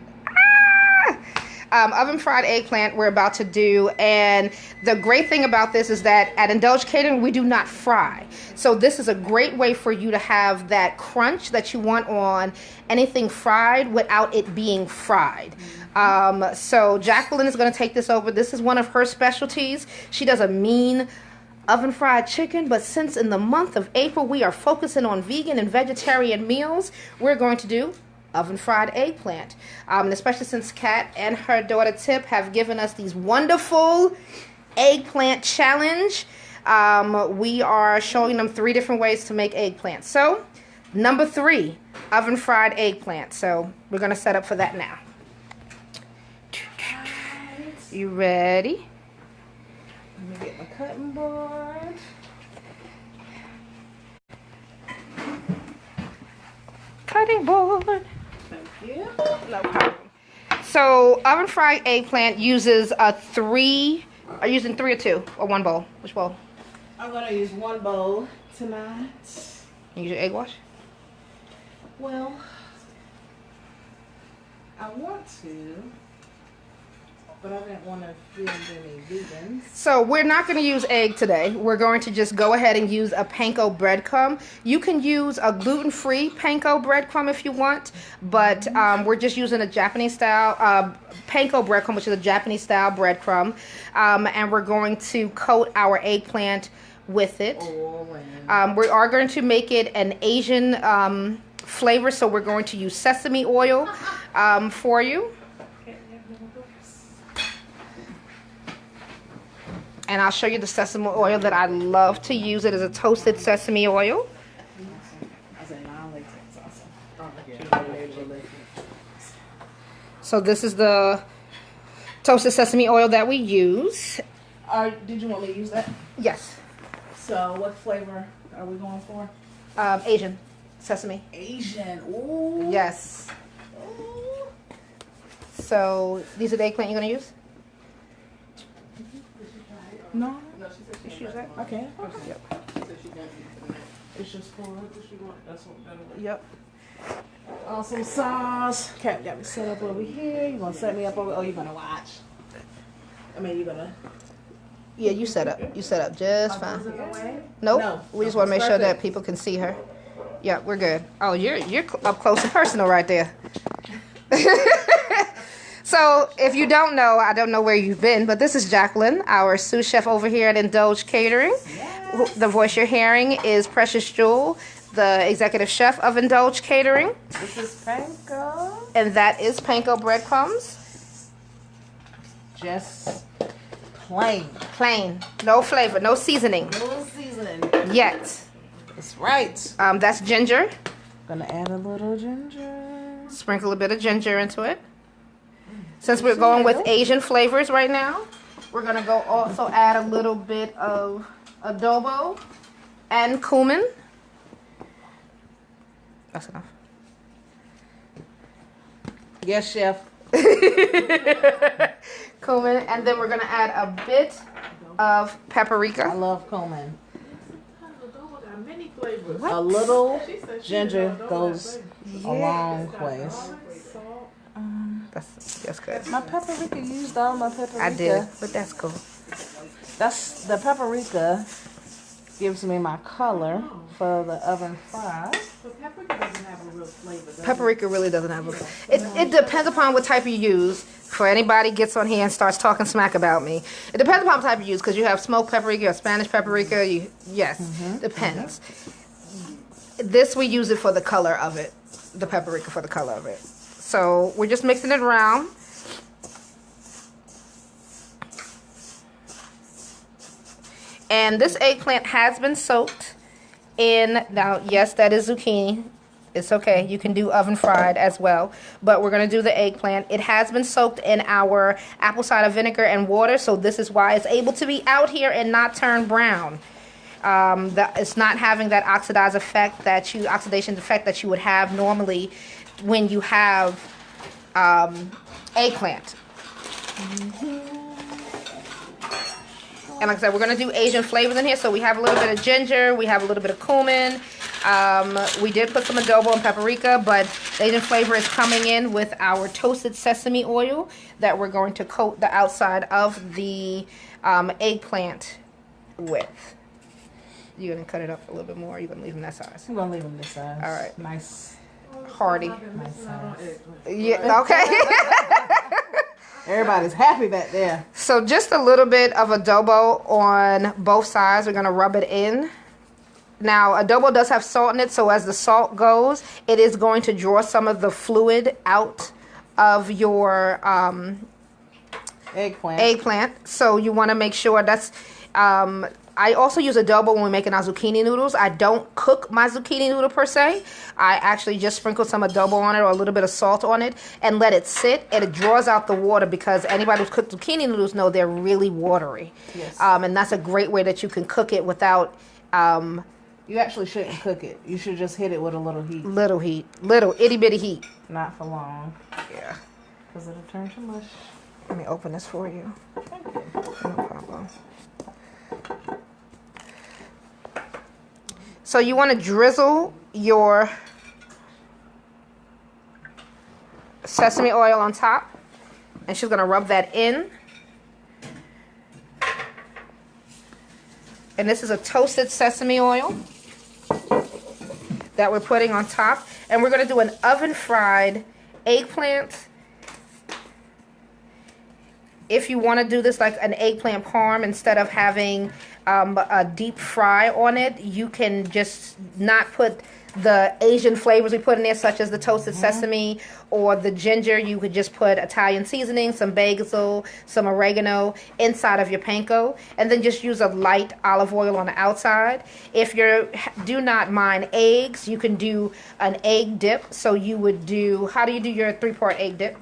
Oven fried eggplant we're about to do, and the great thing about this is that at Indulge Catering we do not fry, so this is a great way for you to have that crunch that you want on anything fried without it being fried. So Jacqueline is going to take this over. This is one of her specialties. She does a mean oven fried chicken, but since in the month of April we are focusing on vegan and vegetarian meals, we're going to do oven fried eggplant, and especially since Kat and her daughter Tip have given us these wonderful eggplant challenge, we are showing them 3 different ways to make eggplant. So number 3, oven fried eggplant. So we're going to set up for that now. You ready? Let me get my cutting board. Cutting board. Yeah. No problem. So oven fried eggplant uses Are you using 3 or 2 or 1 bowl? Which bowl? I'm gonna use 1 bowl tonight. You use your egg wash? Well, I want to, but I didn't want to offend any vegans. So we're not going to use egg today. We're going to just go ahead and use a panko breadcrumb. You can use a gluten-free panko breadcrumb if you want, but we're just using a Japanese style panko breadcrumb, which is a Japanese style breadcrumb, and we're going to coat our eggplant with it. We are going to make it an Asian flavor, so we're going to use sesame oil for you. And I'll show you the sesame oil that I love to use. It is a toasted sesame oil. So this is the toasted sesame oil that we use. Did you want me to use that? Yes. So what flavor are we going for? Asian sesame. Asian. Ooh. Yes. Ooh. So these are the eggplant you're gonna use? No. No, she said she Use that? Okay. Yep. She said she done it tonight. It's just for She want, that's what done it. Yep. awesome sauce. Cap got me set up over here. You gonna set me up over? Oh, you gonna watch? I mean, you gonna? Yeah, you set up. You set up just fine. Was it away? Nope. No. We just want to make sure that people can see her. Yeah, we're good. Oh, you're up close and personal right there. So, if you don't know, I don't know where you've been, but this is Jacqueline, our sous chef over here at Indulge Catering. Yes. The voice you're hearing is Precious Jewel, the executive chef of Indulge Catering, This is panko. and that is panko breadcrumbs. Just plain. Plain, no flavor, no seasoning No seasoning. yet. That's right. That's ginger. Gonna add a little ginger. Sprinkle a bit of ginger into it. Since we're going with Asian flavors right now, we're gonna go also add a little bit of adobo and cumin. That's enough. Yes, chef. Cumin, and then we're gonna add a bit of I paprika. love cumin. Adobo got many flavors. A little She said she ginger didn't know goes that a long ways. flavor. Salt. That's good. My paprika used all my paprika. I did, but that's cool. That's the paprika gives me my color for the oven fry. But paprika doesn't have a real flavor, does it? Paprika really doesn't have a. It depends upon what type you use. For anybody gets on here and starts talking smack about me, it depends upon what type you use because you have smoked paprika or Spanish paprika. Depends. This we use it for the color of it, the paprika for the color of it. So we're just mixing it around. And this eggplant has been soaked in, now yes, that is zucchini. It's okay, you can do oven fried as well. But we're gonna do the eggplant. It has been soaked in our apple cider vinegar and water, so this is why it's able to be out here and not turn brown. It's not having that oxidation effect that you would have normally when you have eggplant. And like I said, we're going to do Asian flavors in here. So we have a little bit of ginger. We have a little bit of cumin. We did put some adobo and paprika, but the Asian flavor is coming in with our toasted sesame oil that we're going to coat the outside of the eggplant with. You're going to cut it up a little bit more. Or you're going to leave them that size. I'm gonna leave them this size. All right. Nice. Hearty. Nice size. Yeah, okay. Everybody's happy back there. So just a little bit of adobo on both sides. We're going to rub it in. Now, adobo does have salt in it, so as the salt goes, it is going to draw some of the fluid out of your eggplant. So you want to make sure that's... I also use adobo when we're making our zucchini noodles. I don't cook my zucchini noodle per se. I actually just sprinkle some adobo on it or a little bit of salt on it and let it sit, and it draws out the water because anybody who's cooked zucchini noodles know they're really watery. Yes. And that's a great way that you can cook it without... You actually shouldn't cook it. You should just hit it with a little heat. little heat. Little itty bitty heat. Not for long. Yeah. Because it'll turn to mush. Let me open this for you. No problem. So you want to drizzle your sesame oil on top, and she's going to rub that in. And this is a toasted sesame oil that we're putting on top, and we're going to do an oven fried eggplant. If you want to do this like an eggplant parm instead of having a deep fry on it, you can just not put the Asian flavors we put in there, such as the toasted sesame or the ginger. You could just put Italian seasoning, some basil, some oregano inside of your panko, and then just use a light olive oil on the outside. If you do not mind eggs, you can do an egg dip. So you would do, how do you do your 3-part egg dip?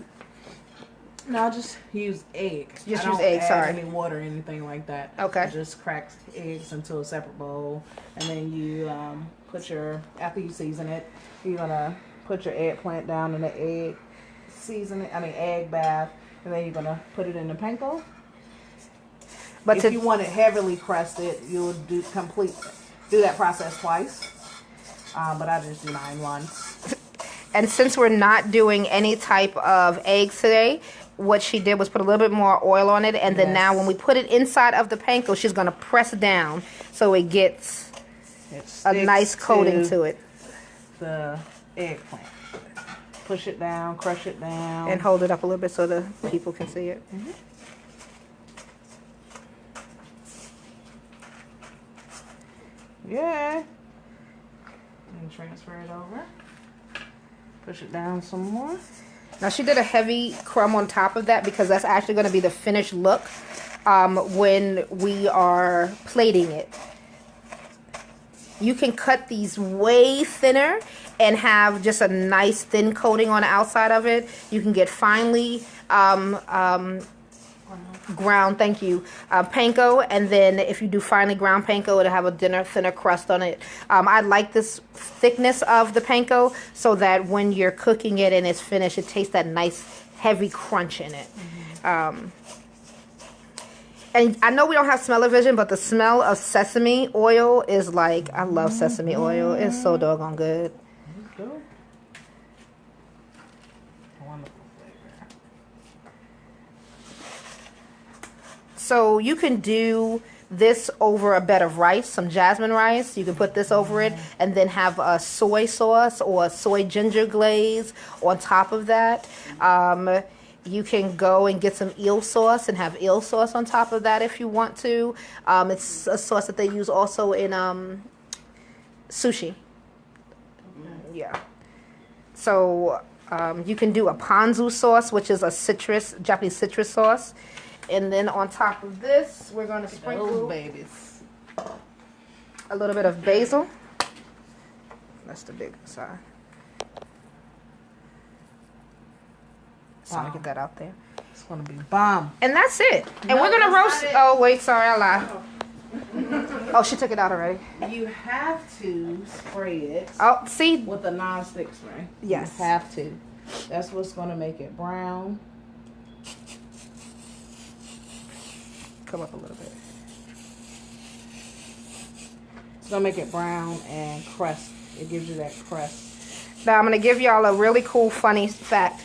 No, just use eggs. Just I use don't eggs, add sorry. any water or anything like that. Okay. I just crack eggs into a separate bowl, and then you put your, after you season it, you're gonna put your eggplant down in the egg egg bath, and then you're gonna put it in the panko. But if you want it heavily crusted, you'll do that process twice. But I just do mine once. And since we're not doing any type of eggs today, what she did was put a little bit more oil on it, and then now when we put it inside of the panko, she's gonna press down so it gets a nice coating to it. The eggplant. Push it down, crush it down, and hold it up a little bit so the people can see it. Mm-hmm. Yeah. And transfer it over. Push it down some more. Now she did a heavy crumb on top of that because that's actually going to be the finished look when we are plating it. You can cut these way thinner and have just a nice thin coating on the outside of it. You can get finely ground, thank you, panko, and then if you do finely ground panko, it'll have a thinner crust on it. I like this thickness of the panko so that when you're cooking it and it's finished, it tastes that nice heavy crunch in it. And I know we don't have smell-o-vision, but the smell of sesame oil is like, I love sesame oil. It's so doggone good. Wonderful flavor. So you can do this over a bed of rice, some jasmine rice. You can put this over it and then have a soy sauce or a soy ginger glaze on top of that. You can go and get some eel sauce and have eel sauce on top of that if you want to. It's a sauce that they use also in sushi. Yeah. So you can do a ponzu sauce, which is a Japanese citrus sauce. And then on top of this, we're going to sprinkle babies. a little bit of basil. That's the big side. So I'm going to get that out there. It's going to be bomb. And that's it. And we're going to roast. Oh, wait, sorry, I lied. Oh, she took it out already. You have to spray it Oh, see? with a non-stick spray. Yes. You have to. That's what's going to make it brown. Come up a little bit. It's going to make it brown and crust. It gives you that crust. Now, I'm going to give y'all a really cool, funny fact.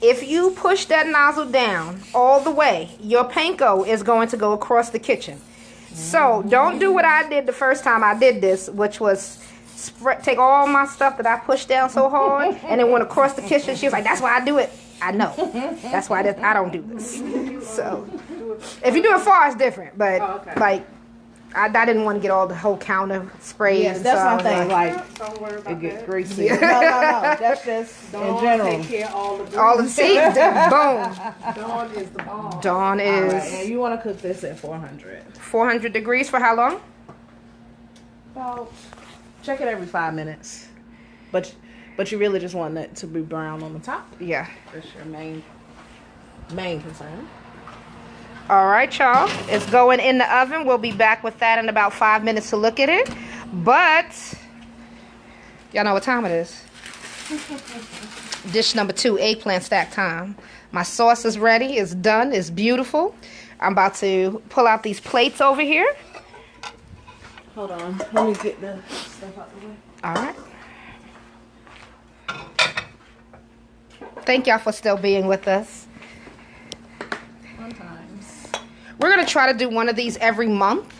If you push that nozzle down all the way, your panko is going to go across the kitchen. So don't do what I did the first time I did this, which was take all my stuff that I pushed down so hard and it went across the kitchen. She was like, that's why I do it. I know. That's why I don't do this. So if you do it far, it's different. But like, I didn't want to get all the whole counter sprayed. Yes, that's my thing. Like, Don't worry about it gets that. greasy. No. That's just in general. Take care of all the all the seeds, boom. Dawn is the bomb. Dawn is Right, and you want to cook this at 400. 400 degrees for how long? About, check it every 5 minutes. But you really just want it to be brown on the top. Yeah. That's your main concern. All right, y'all. It's going in the oven. We'll be back with that in about 5 minutes to look at it. But y'all know what time it is. Dish number 2, eggplant stack time. My sauce is ready. It's done. It's beautiful. I'm about to pull out these plates over here. Hold on. Let me get the stuff out the way. All right. Thank y'all for still being with us. Sometimes. We're going to try to do one of these every month.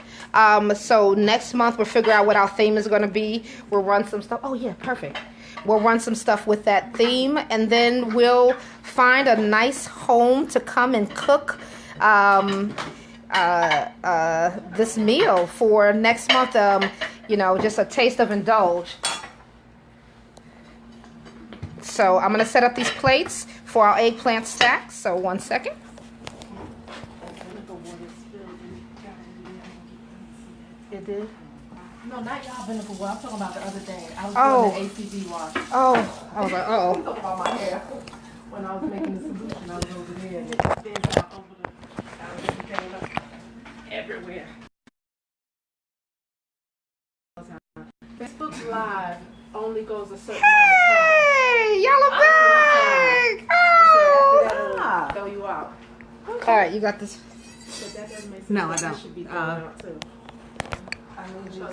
So next month we'll figure out what our theme is going to be. We'll run some stuff. Oh, yeah, perfect. We'll run some stuff with that theme. And then we'll find a nice home to come and cook this meal for next month. You know, just a taste of Indulge. So I'm going to set up these plates for our eggplant stack. So 1 second. It did? No, not y'all vinegar water. I'm talking about the other day. I was Oh. doing the ACV wash. Oh, I was like, uh-oh. On my hair. when I was making the solution, I was over there and it spins out over the came up everywhere. Facebook Live only goes a certain amount of time. Hey, y'all are back! So Oh! after that'll throw you out. All right, you got this. But that doesn't make sense. No, I That don't. should be thrown out too. I need you to.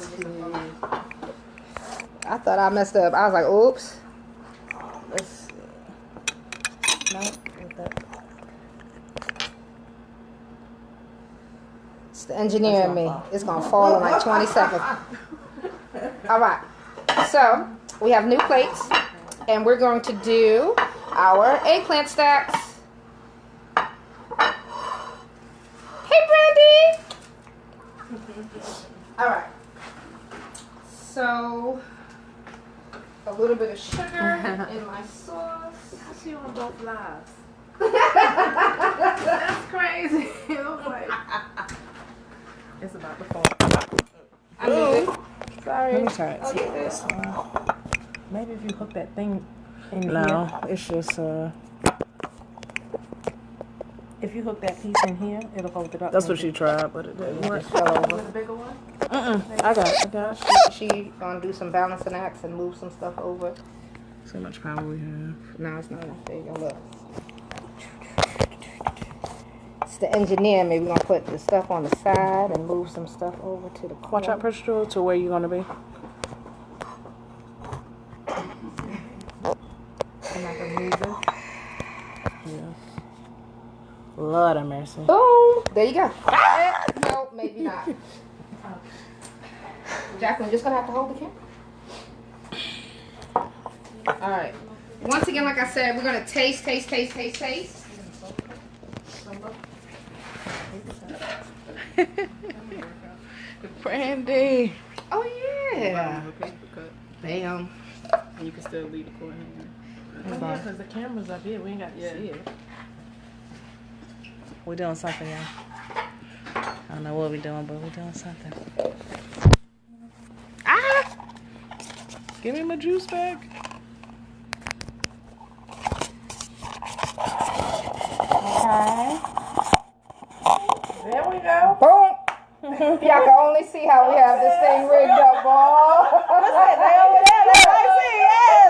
I thought I messed up. I was like, oops. Let's see. No, with that. It's the engineer in me. It's gonna fall in like 20 seconds. All right. So we have new plates, and we're going to do our eggplant stacks. Hey, Brandy. All right. So a little bit of sugar in my sauce. I see you on both lives. That's crazy. I was like, it's about to fall. I need it. Sorry. Let me try it. See this one. Maybe if you hook that thing in No, here. it's just If you hook that piece in here, it'll hold it up. That's what she tried, but it didn't work. With a bigger one? I got it. She gonna do some balancing acts and move some stuff over. See how much power we have. No, it's not enough. There you go. Look. It's the engineer. Maybe we're gonna put the stuff on the side and move some stuff over to the corner. Watch out, pressure drill to where you're gonna be. I'm not gonna move it. Yes. Lord have mercy. Boom. There you go. No, maybe not. Jacqueline, just gonna have to hold the camera. All right. Once again, like I said, we're gonna taste. Brandy. Oh yeah. A paper cut. Bam. And you can still leave the cord hanging. Yeah, because the camera's up here. We ain't got to see it. We're doing something, y'all. I don't know what we're doing, but we're doing something. Ah! Give me my juice back. Okay. There we go. Boom. Y'all can only see how we have this thing rigged up, boy. What's that? They over there. They right see.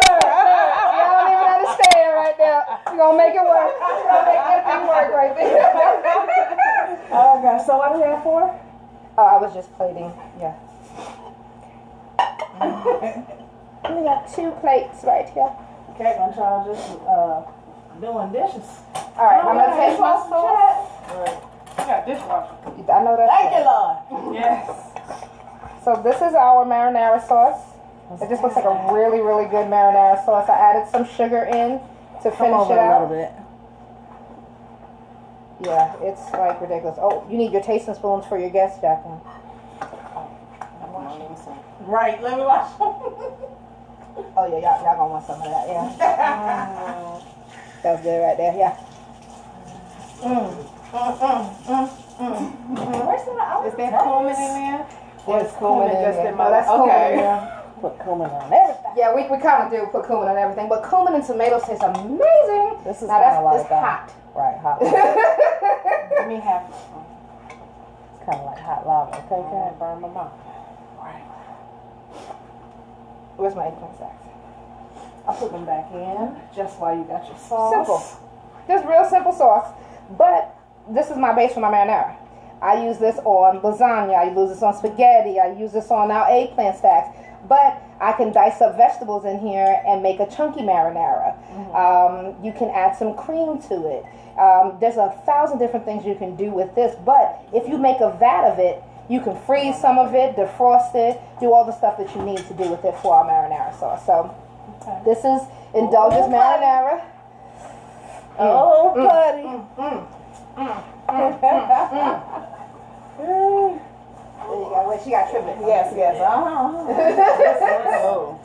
Y'all don't even understand right there. We're gonna make it work. We're gonna make everything work right there. Oh gosh. So what are we here for? Oh, I was just plating. Yeah. We got 2 plates right here. Okay, gonna try just doing dishes. All right, I'm gonna take my sauce. I got dishwasher. I know that's Thank you, it. Lord. Yes. So this is our marinara sauce. It just looks like a really, really good marinara sauce. I added some sugar in to Come finish over it a out. little bit. Yeah, it's like ridiculous. Oh, you need your tasting spoons for your guests, Jacqueline. Right. Let me watch. Oh yeah, y'all gonna want some of that, yeah. That's good right there, yeah. Where's the Is that cumin in there? There's cumin in just there. in my- No, that's okay. cumin in there. Put cumin on everything. Yeah, we kind of do put cumin on everything, but cumin and tomatoes taste amazing. This is now kind of like it's hot. Right, hot. Give me half. It's kind of like hot lava. Okay, Can't burn my mouth. Where's my eggplant stacks? I'll put them back in just while you got your sauce. Simple. Just real simple sauce. But this is my base for my marinara. I use this on lasagna. I use this on spaghetti. I use this on our eggplant stacks. But I can dice up vegetables in here and make a chunky marinara. You can add some cream to it. There's 1,000 different things you can do with this. But if you make a vat of it, you can freeze some of it, defrost it, do all the stuff that you need to do with it for our marinara sauce. So this is Indulge's marinara. Oh, buddy. There you go. Wait, she got triplets. Yes. Oh,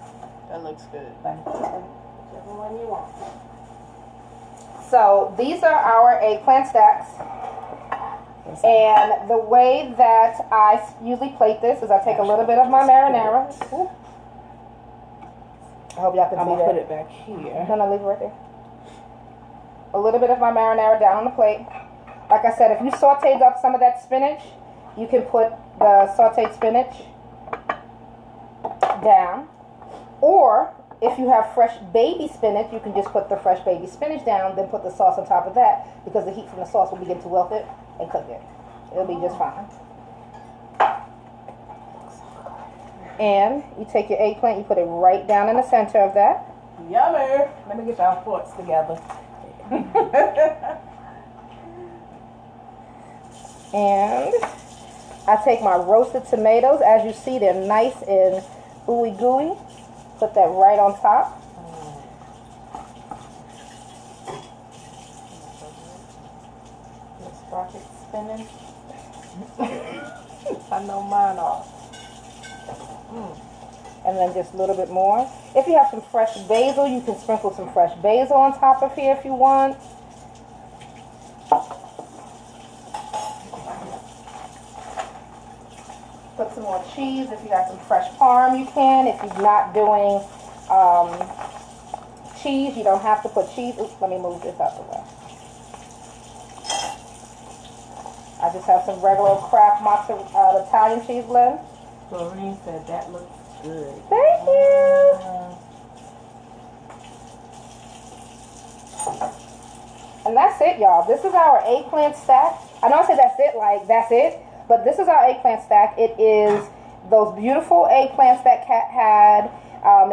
that looks good. Whichever one you want. So these are our eggplant stacks. And the way that I usually plate this is I take a little bit of my marinara. I hope y'all can I'm see gonna that. put it back here. No, leave it right there. a little bit of my marinara down on the plate. Like I said, if you sauteed up some of that spinach, you can put the sauteed spinach down. Or if you have fresh baby spinach, you can just put the fresh baby spinach down, then put the sauce on top of that, because the heat from the sauce will begin to wilt it and cook it. It'll be just fine. And you take your eggplant, you put it right down in the center of that. Yummy. Let me get our forks together. And I take my roasted tomatoes. As you see, they're nice and ooey gooey. Put that right on top. This rocket spinning. I know mine are. And then just a little bit more. If you have some fresh basil, you can sprinkle some fresh basil on top of here if you want. Put some more cheese. If you got some fresh parm, you can. If you're not doing cheese, you don't have to put cheese. Oops, let me move this out the way. I just have some regular Kraft mozzarella Italian cheese blend. Doreen said that looks good. Thank you. And that's it, y'all. This is our eggplant stack. I know I said that's it, like that's it. But this is our eggplant stack. It is those beautiful eggplants that Kat had.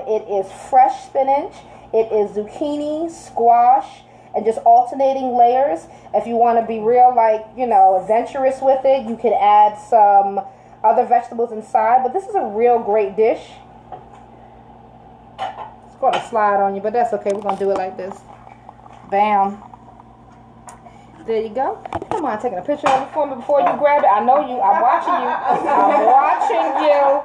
It is fresh spinach. It is zucchini, squash, and just alternating layers. If you want to be real, like, you know, adventurous with it, you could add some other vegetables inside. But this is a real great dish. It's going to slide on you, but that's okay. We're going to do it like this. Bam. There you go. Come on, taking a picture of it for me before you grab it. I know you. I'm watching you. I'm watching you.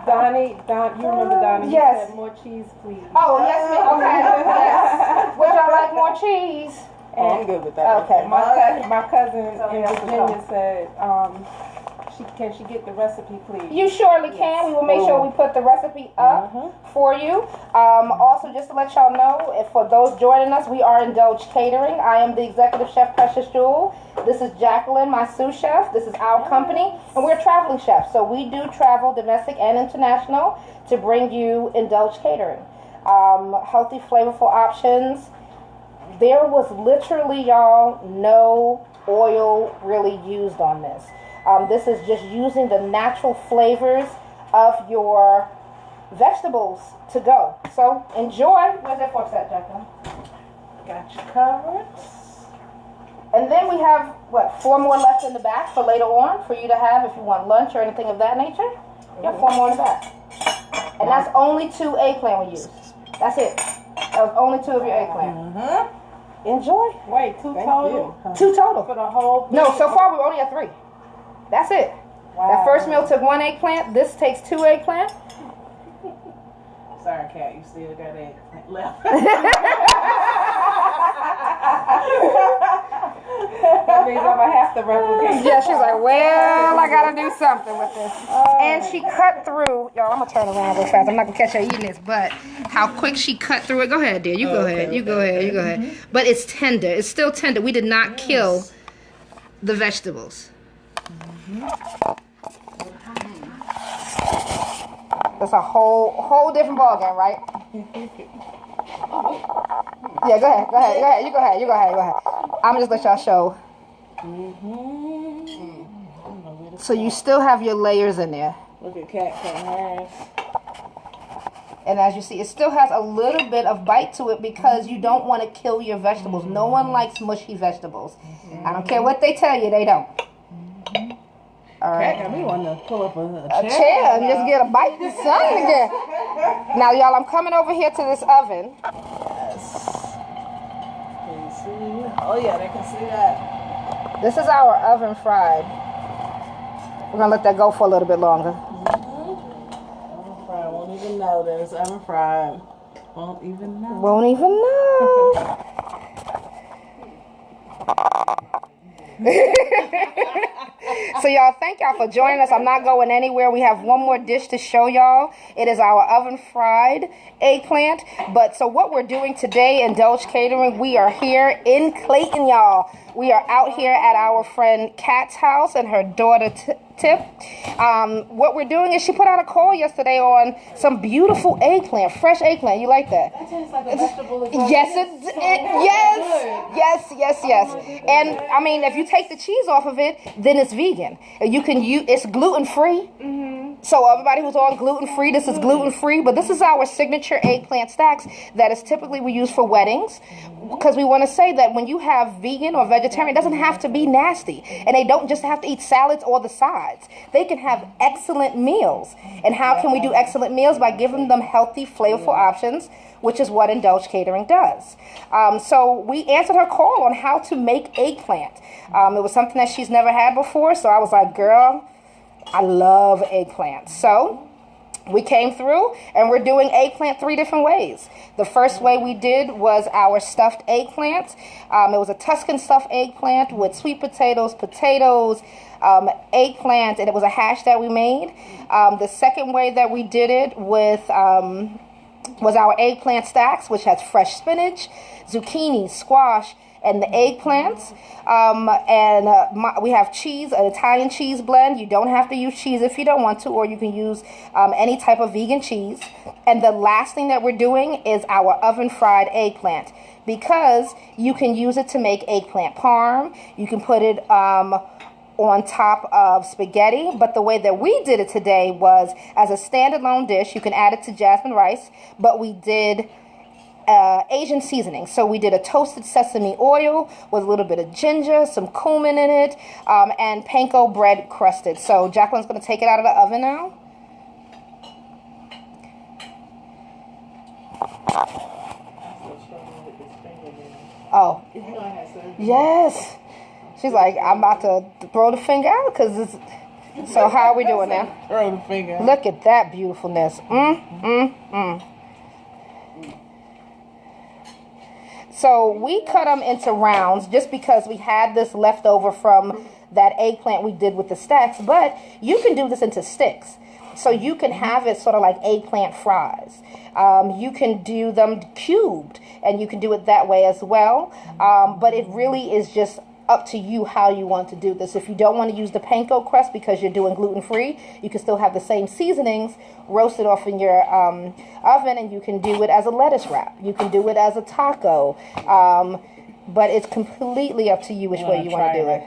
Donnie, you remember Donnie? Yes. He said more cheese, please. Oh, yes, ma'am. Okay. Yes. Would y'all like more cheese? I'm good with that. Okay. My cousin in Virginia said, can she get the recipe, please? You surely can. We will make sure we put the recipe up for you. Also, just to let y'all know, if for those joining us, we are Indulge Catering. I am the executive chef, Precious Jewel. This is Jacqueline, my sous chef. This is our company, and we're traveling chefs. So we do travel domestic and international to bring you Indulge Catering. Healthy, flavorful options. There was literally, y'all, no oil really used on this. This is just using the natural flavors of your vegetables to go. So enjoy. Where's that fork at, Jacqueline? Got you covered. And then we have, what, 4 more left in the back for later on for you to have if you want lunch or anything of that nature. You have 4 more in the back. And that's only 2 eggplant we used. That's it. That was only 2 of your eggplant. Enjoy. Wait, 2 total? 2 total. For the whole No, so far we only have 3. That's it. Wow. That first meal took 1 eggplant. This takes 2 eggplant. Sorry, Kat, you still got eggplant left. That means I'm going to have to replicate. Yeah, she's like, well, I got to do something with this. And she cut through. Y'all, I'm going to turn around real fast. I'm not going to catch her eating this, but how quick she cut through it. Go ahead, dear. You go ahead. You go ahead. You go ahead. But it's tender. It's still tender. We did not kill the vegetables. That's a whole different ballgame, right? Yeah, go ahead. You go ahead. I'm just let y'all show. So you still have your layers in there. Look at Kat cutting hers. And as you see, it still has a little bit of bite to it because you don't want to kill your vegetables. No one likes mushy vegetables. I don't care what they tell you, they don't. All right. Kat got me wanting to pull up a chair and just get a bite of the sun again. Now, y'all, I'm coming over here to this oven. Yes. Can you see? Oh, yeah, they can see that. This is our oven fried. We're going to let that go for a little bit longer. Oven fried. Won't even know that it's oven fried. Won't even know. Won't even know. So y'all, thank y'all for joining us. I'm not going anywhere. We have one more dish to show y'all. It is our oven fried eggplant. But so what we're doing today, Indulge Catering, we are here in Clayton, y'all. We are out here at our friend Kat's house and her daughter Tip. What we're doing is she put out a call yesterday on some beautiful eggplant, fresh eggplant. You like that? That tastes like a vegetable. Yes, yes. And I mean, if you take the cheese off of it, then it's vegan. You can use it's gluten free. So everybody who's on gluten free, this is gluten free. But this is our signature eggplant stacks that is typically we use for weddings, because we want to say that when you have vegan or vegetarian, it doesn't have to be nasty, and they don't just have to eat salads or the sides. They can have excellent meals. And how can we do excellent meals? By giving them healthy, flavorful options, which is what Indulge Catering does. So we answered her call on how to make eggplant. It was something that she's never had before, so I was like, girl, I love eggplant. So we came through and we're doing eggplant 3 different ways. The first way we did was our stuffed eggplant. It was a Tuscan stuffed eggplant with sweet potatoes, eggplant, and it was a hash that we made. The second way that we did it with was our eggplant stacks, which has fresh spinach, zucchini, squash, and the eggplants. We have cheese, an Italian cheese blend. You don't have to use cheese if you don't want to, or you can use any type of vegan cheese. And the last thing that we're doing is our oven fried eggplant, because you can use it to make eggplant parm. You can put it on top of spaghetti, but the way that we did it today was as a standalone dish. You can add it to jasmine rice, but we did Asian seasoning. So we did a toasted sesame oil with a little bit of ginger, some cumin in it, and panko bread crusted. So Jacqueline's going to take it out of the oven now. Oh, yes. She's like, I'm about to throw the finger out because it's. So how are we doing now? Throw the finger out. Look at that beautifulness. So we cut them into rounds just because we had this left over from that eggplant we did with the stacks. But you can do this into sticks. So you can have it sort of like eggplant fries. You can do them cubed, and you can do it that way as well. But it really is just up to you how you want to do this. If you don't want to use the panko crust because you're doing gluten-free, you can still have the same seasonings roasted off in your oven, and you can do it as a lettuce wrap. You can do it as a taco. But it's completely up to you which way you want to do it.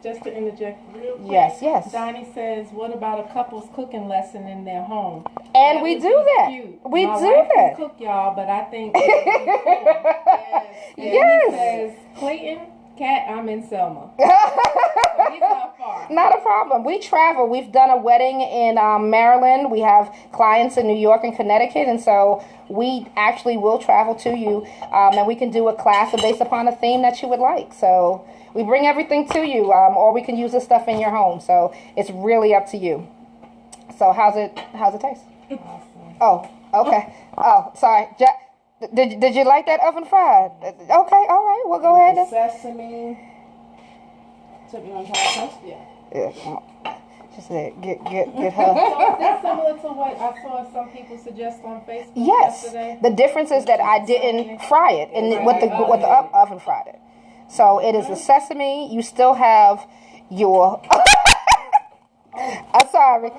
Just to interject real quick. Yes. Donnie says, what about a couple's cooking lesson in their home? And we do that. My wife can cook, y'all, but I think it would be cool. Yes. He says, Clayton, Kat, I'm in Selma. He's not far. Not a problem. We travel. We've done a wedding in Maryland. We have clients in New York and Connecticut, and so we actually will travel to you, and we can do a class based upon a theme that you would like. So we bring everything to you, or we can use this stuff in your home. So it's really up to you. So how's it taste? Awesome. Oh, okay. Oh, sorry. Did you like that oven fried? Okay, all right. We'll go ahead. Sesame. Took me on top. Yeah. Just said, get her. So is that similar to what I saw some people suggest on Facebook yesterday? The difference is that I didn't fry it with the oven fried it. So it is the sesame. You still have your. I'm sorry.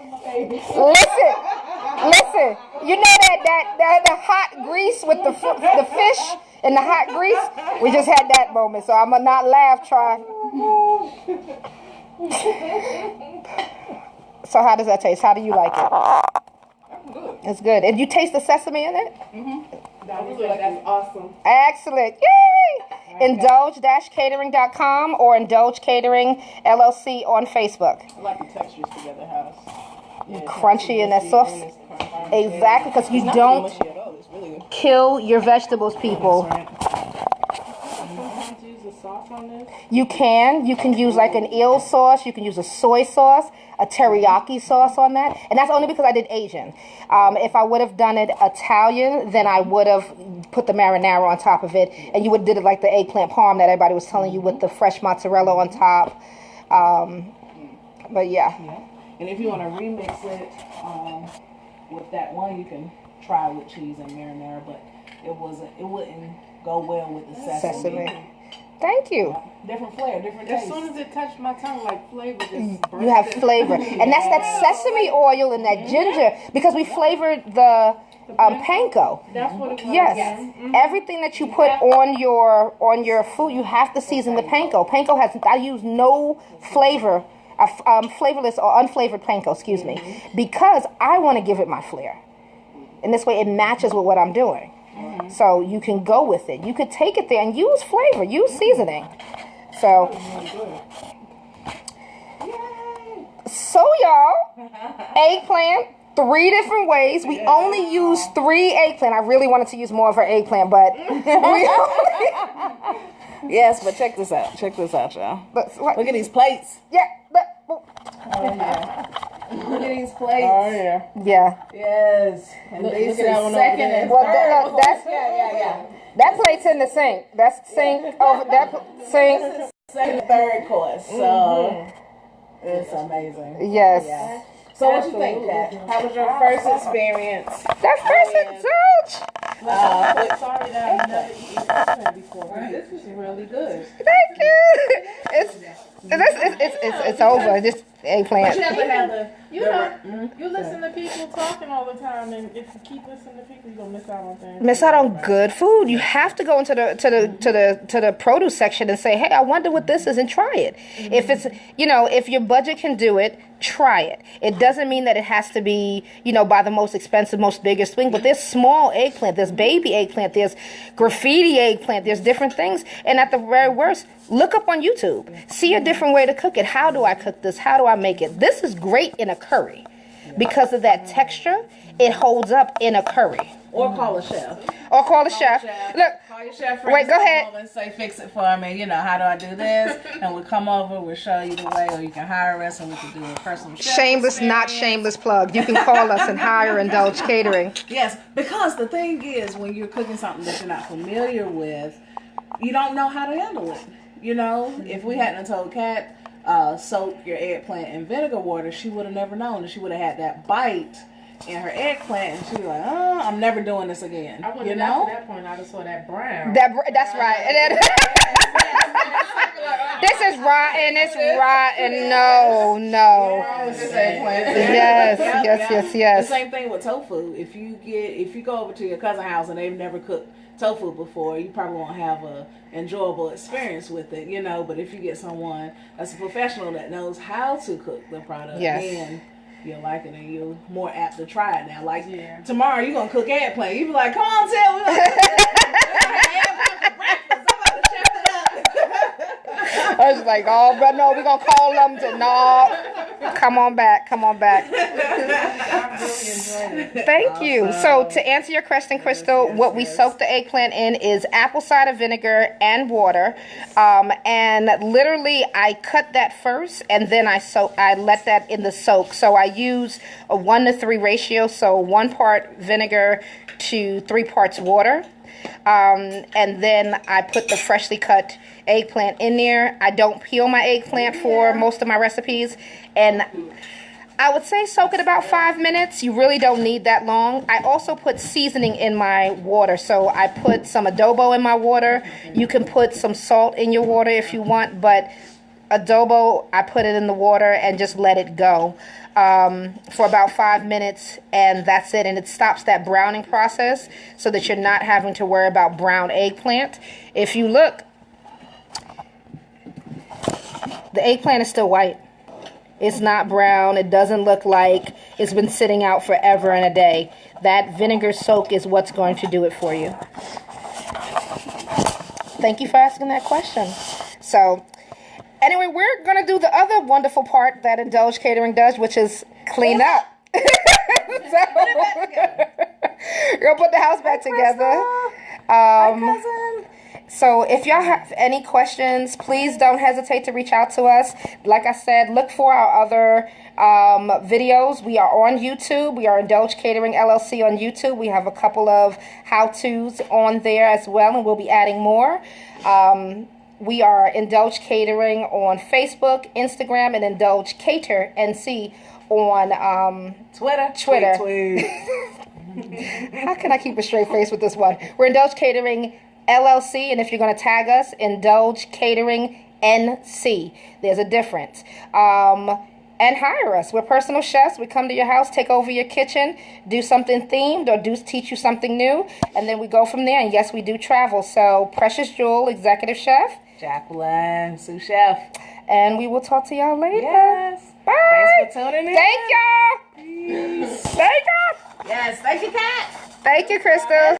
Listen. You know that hot grease with the fish and the hot grease. We just had that moment, so I'm gonna not laugh. Try. So how does that taste? How do you like it? Good. It's good. And you taste the sesame in it? That's awesome. Excellent. Yay! Indulge-catering.com or Indulge Catering LLC on Facebook. I like the textures together, how it's Crunchy and that soft. Exactly, because you don't kill your vegetables, people. You can use like an eel sauce. You can use a soy sauce, a teriyaki sauce on that. And that's only because I did Asian. If I would have done it Italian, then I would have put the marinara on top of it. And you would have did it like the eggplant parm that everybody was telling you with the fresh mozzarella on top. But yeah. And if you want to remix it with that one, you can try with cheese and marinara, but it wouldn't go well with the sesame. Thank you. Different flavor, different taste. As soon as it touched my tongue, like flavor just burst. You have flavor. And that's that sesame oil and that ginger, because we flavored the panko. That's what it was. Yes. Everything that you put on your food, you have to season the panko. Panko I use no flavor, flavorless or unflavored panko, excuse me, because I want to give it my flair. And this way it matches with what I'm doing. So you can go with it. You could take it there and use flavor, use seasoning. So y'all, eggplant, 3 different ways. We only use 3 eggplant. I really wanted to use more of her eggplant, but yes, but check this out. Check this out, y'all. Look at these plates. Yeah. Look at these plates. Oh, yeah. Yeah. Yes. And these look at that one over second there. and Well, third. that's Yeah. that plate's in the sink. That's sink over that sink. Second and third course. So it's amazing. Yes. Yeah. So what you think, Kat? How was your first experience? That first indulge. Sorry that I've never eaten eggplant before, but this is really good. Thank you. It's over. Just eggplant. You have to have the You know, you listen to people talking all the time, and if you keep listening to people, you're gonna miss out on things. Miss out on good food. You have to go into the produce section and say, hey, I wonder what this is, and try it. If it's, if your budget can do it, try it. It doesn't mean that it has to be, buy the most expensive, most biggest thing, but there's small eggplant, there's baby eggplant, there's graffiti eggplant, there's different things. And at the very worst, look up on YouTube. See a different way to cook it. How do I cook this? How do I make it? This is great in a curry because of that texture. It holds up in a curry. or call a chef. Or call a chef. Look. Call your chef. Wait, go ahead. And say, fix it for me. How do I do this? And we'll come over. We'll show you the way, or you can hire us, and we can do a personal chef Shameless, experience. not shameless plug. You can call us and hire Indulge Catering. Yes, because the thing is, when you're cooking something that you're not familiar with, you don't know how to handle it. If we hadn't told Kat, soak your eggplant in vinegar water, she would have never known. And she would have had that bite in her eggplant, and she was like, "Oh, I'm never doing this again." I wouldn't have got to that point. I just saw that brown. That's right. And then, this is rotten. It's rotten. No. Yes. The same thing with tofu. If you go over to your cousin's house and they've never cooked tofu before, you probably won't have a enjoyable experience with it, But if you get someone that's a professional that knows how to cook the product, then you'll like it and you're more apt to try it now. Tomorrow you're gonna cook eggplant. You be like, "Come on, tell me." Eggplant for breakfast. I'm about to chef it up. I was like, "Oh, but no, we're gonna call them to no. Come on back." I really enjoyed it. Thank you. So to answer your question, Crystal, what we soak the eggplant in is apple cider vinegar and water. And literally I cut that first and then I let that in the soak. So I use a 1-to-3 ratio. So 1 part vinegar to 3 parts water. And then I put the freshly cut eggplant in there. I don't peel my eggplant for most of my recipes. And I would say soak it about 5 minutes. You really don't need that long. I also put seasoning in my water. So I put some adobo in my water. You can put some salt in your water if you want, but adobo, I put it in the water and just let it go for about 5 minutes, and that's it. And it stops that browning process so that you're not having to worry about brown eggplant. If you look, the eggplant is still white. It's not brown. It doesn't look like it's been sitting out forever and a day. That vinegar soak is what's going to do it for you. Thank you for asking that question. So, anyway, we're going to do the other wonderful part that Indulge Catering does, which is clean up. So, we're going to put the house back together. So if y'all have any questions, please don't hesitate to reach out to us. Like I said, look for our other videos. We are on YouTube. We are Indulge Catering LLC on YouTube. We have a couple of how-tos on there as well, and we'll be adding more. We are Indulge Catering on Facebook, Instagram, and Indulge CateringNC on Twitter. Tweet. How can I keep a straight face with this one? We're Indulge Catering LLC, and if you're going to tag us, Indulge Catering NC. There's a difference. And hire us. We're personal chefs. We come to your house, take over your kitchen, do something themed, or teach you something new, and then we go from there. And yes, we do travel. So, Precious Jewel, Executive Chef. Jacqueline, sous chef. And we will talk to y'all later. Yes. Bye. Thanks for tuning in. Thank y'all. Thank y'all. Yes, thank you, Kat. Thank you, Crystal.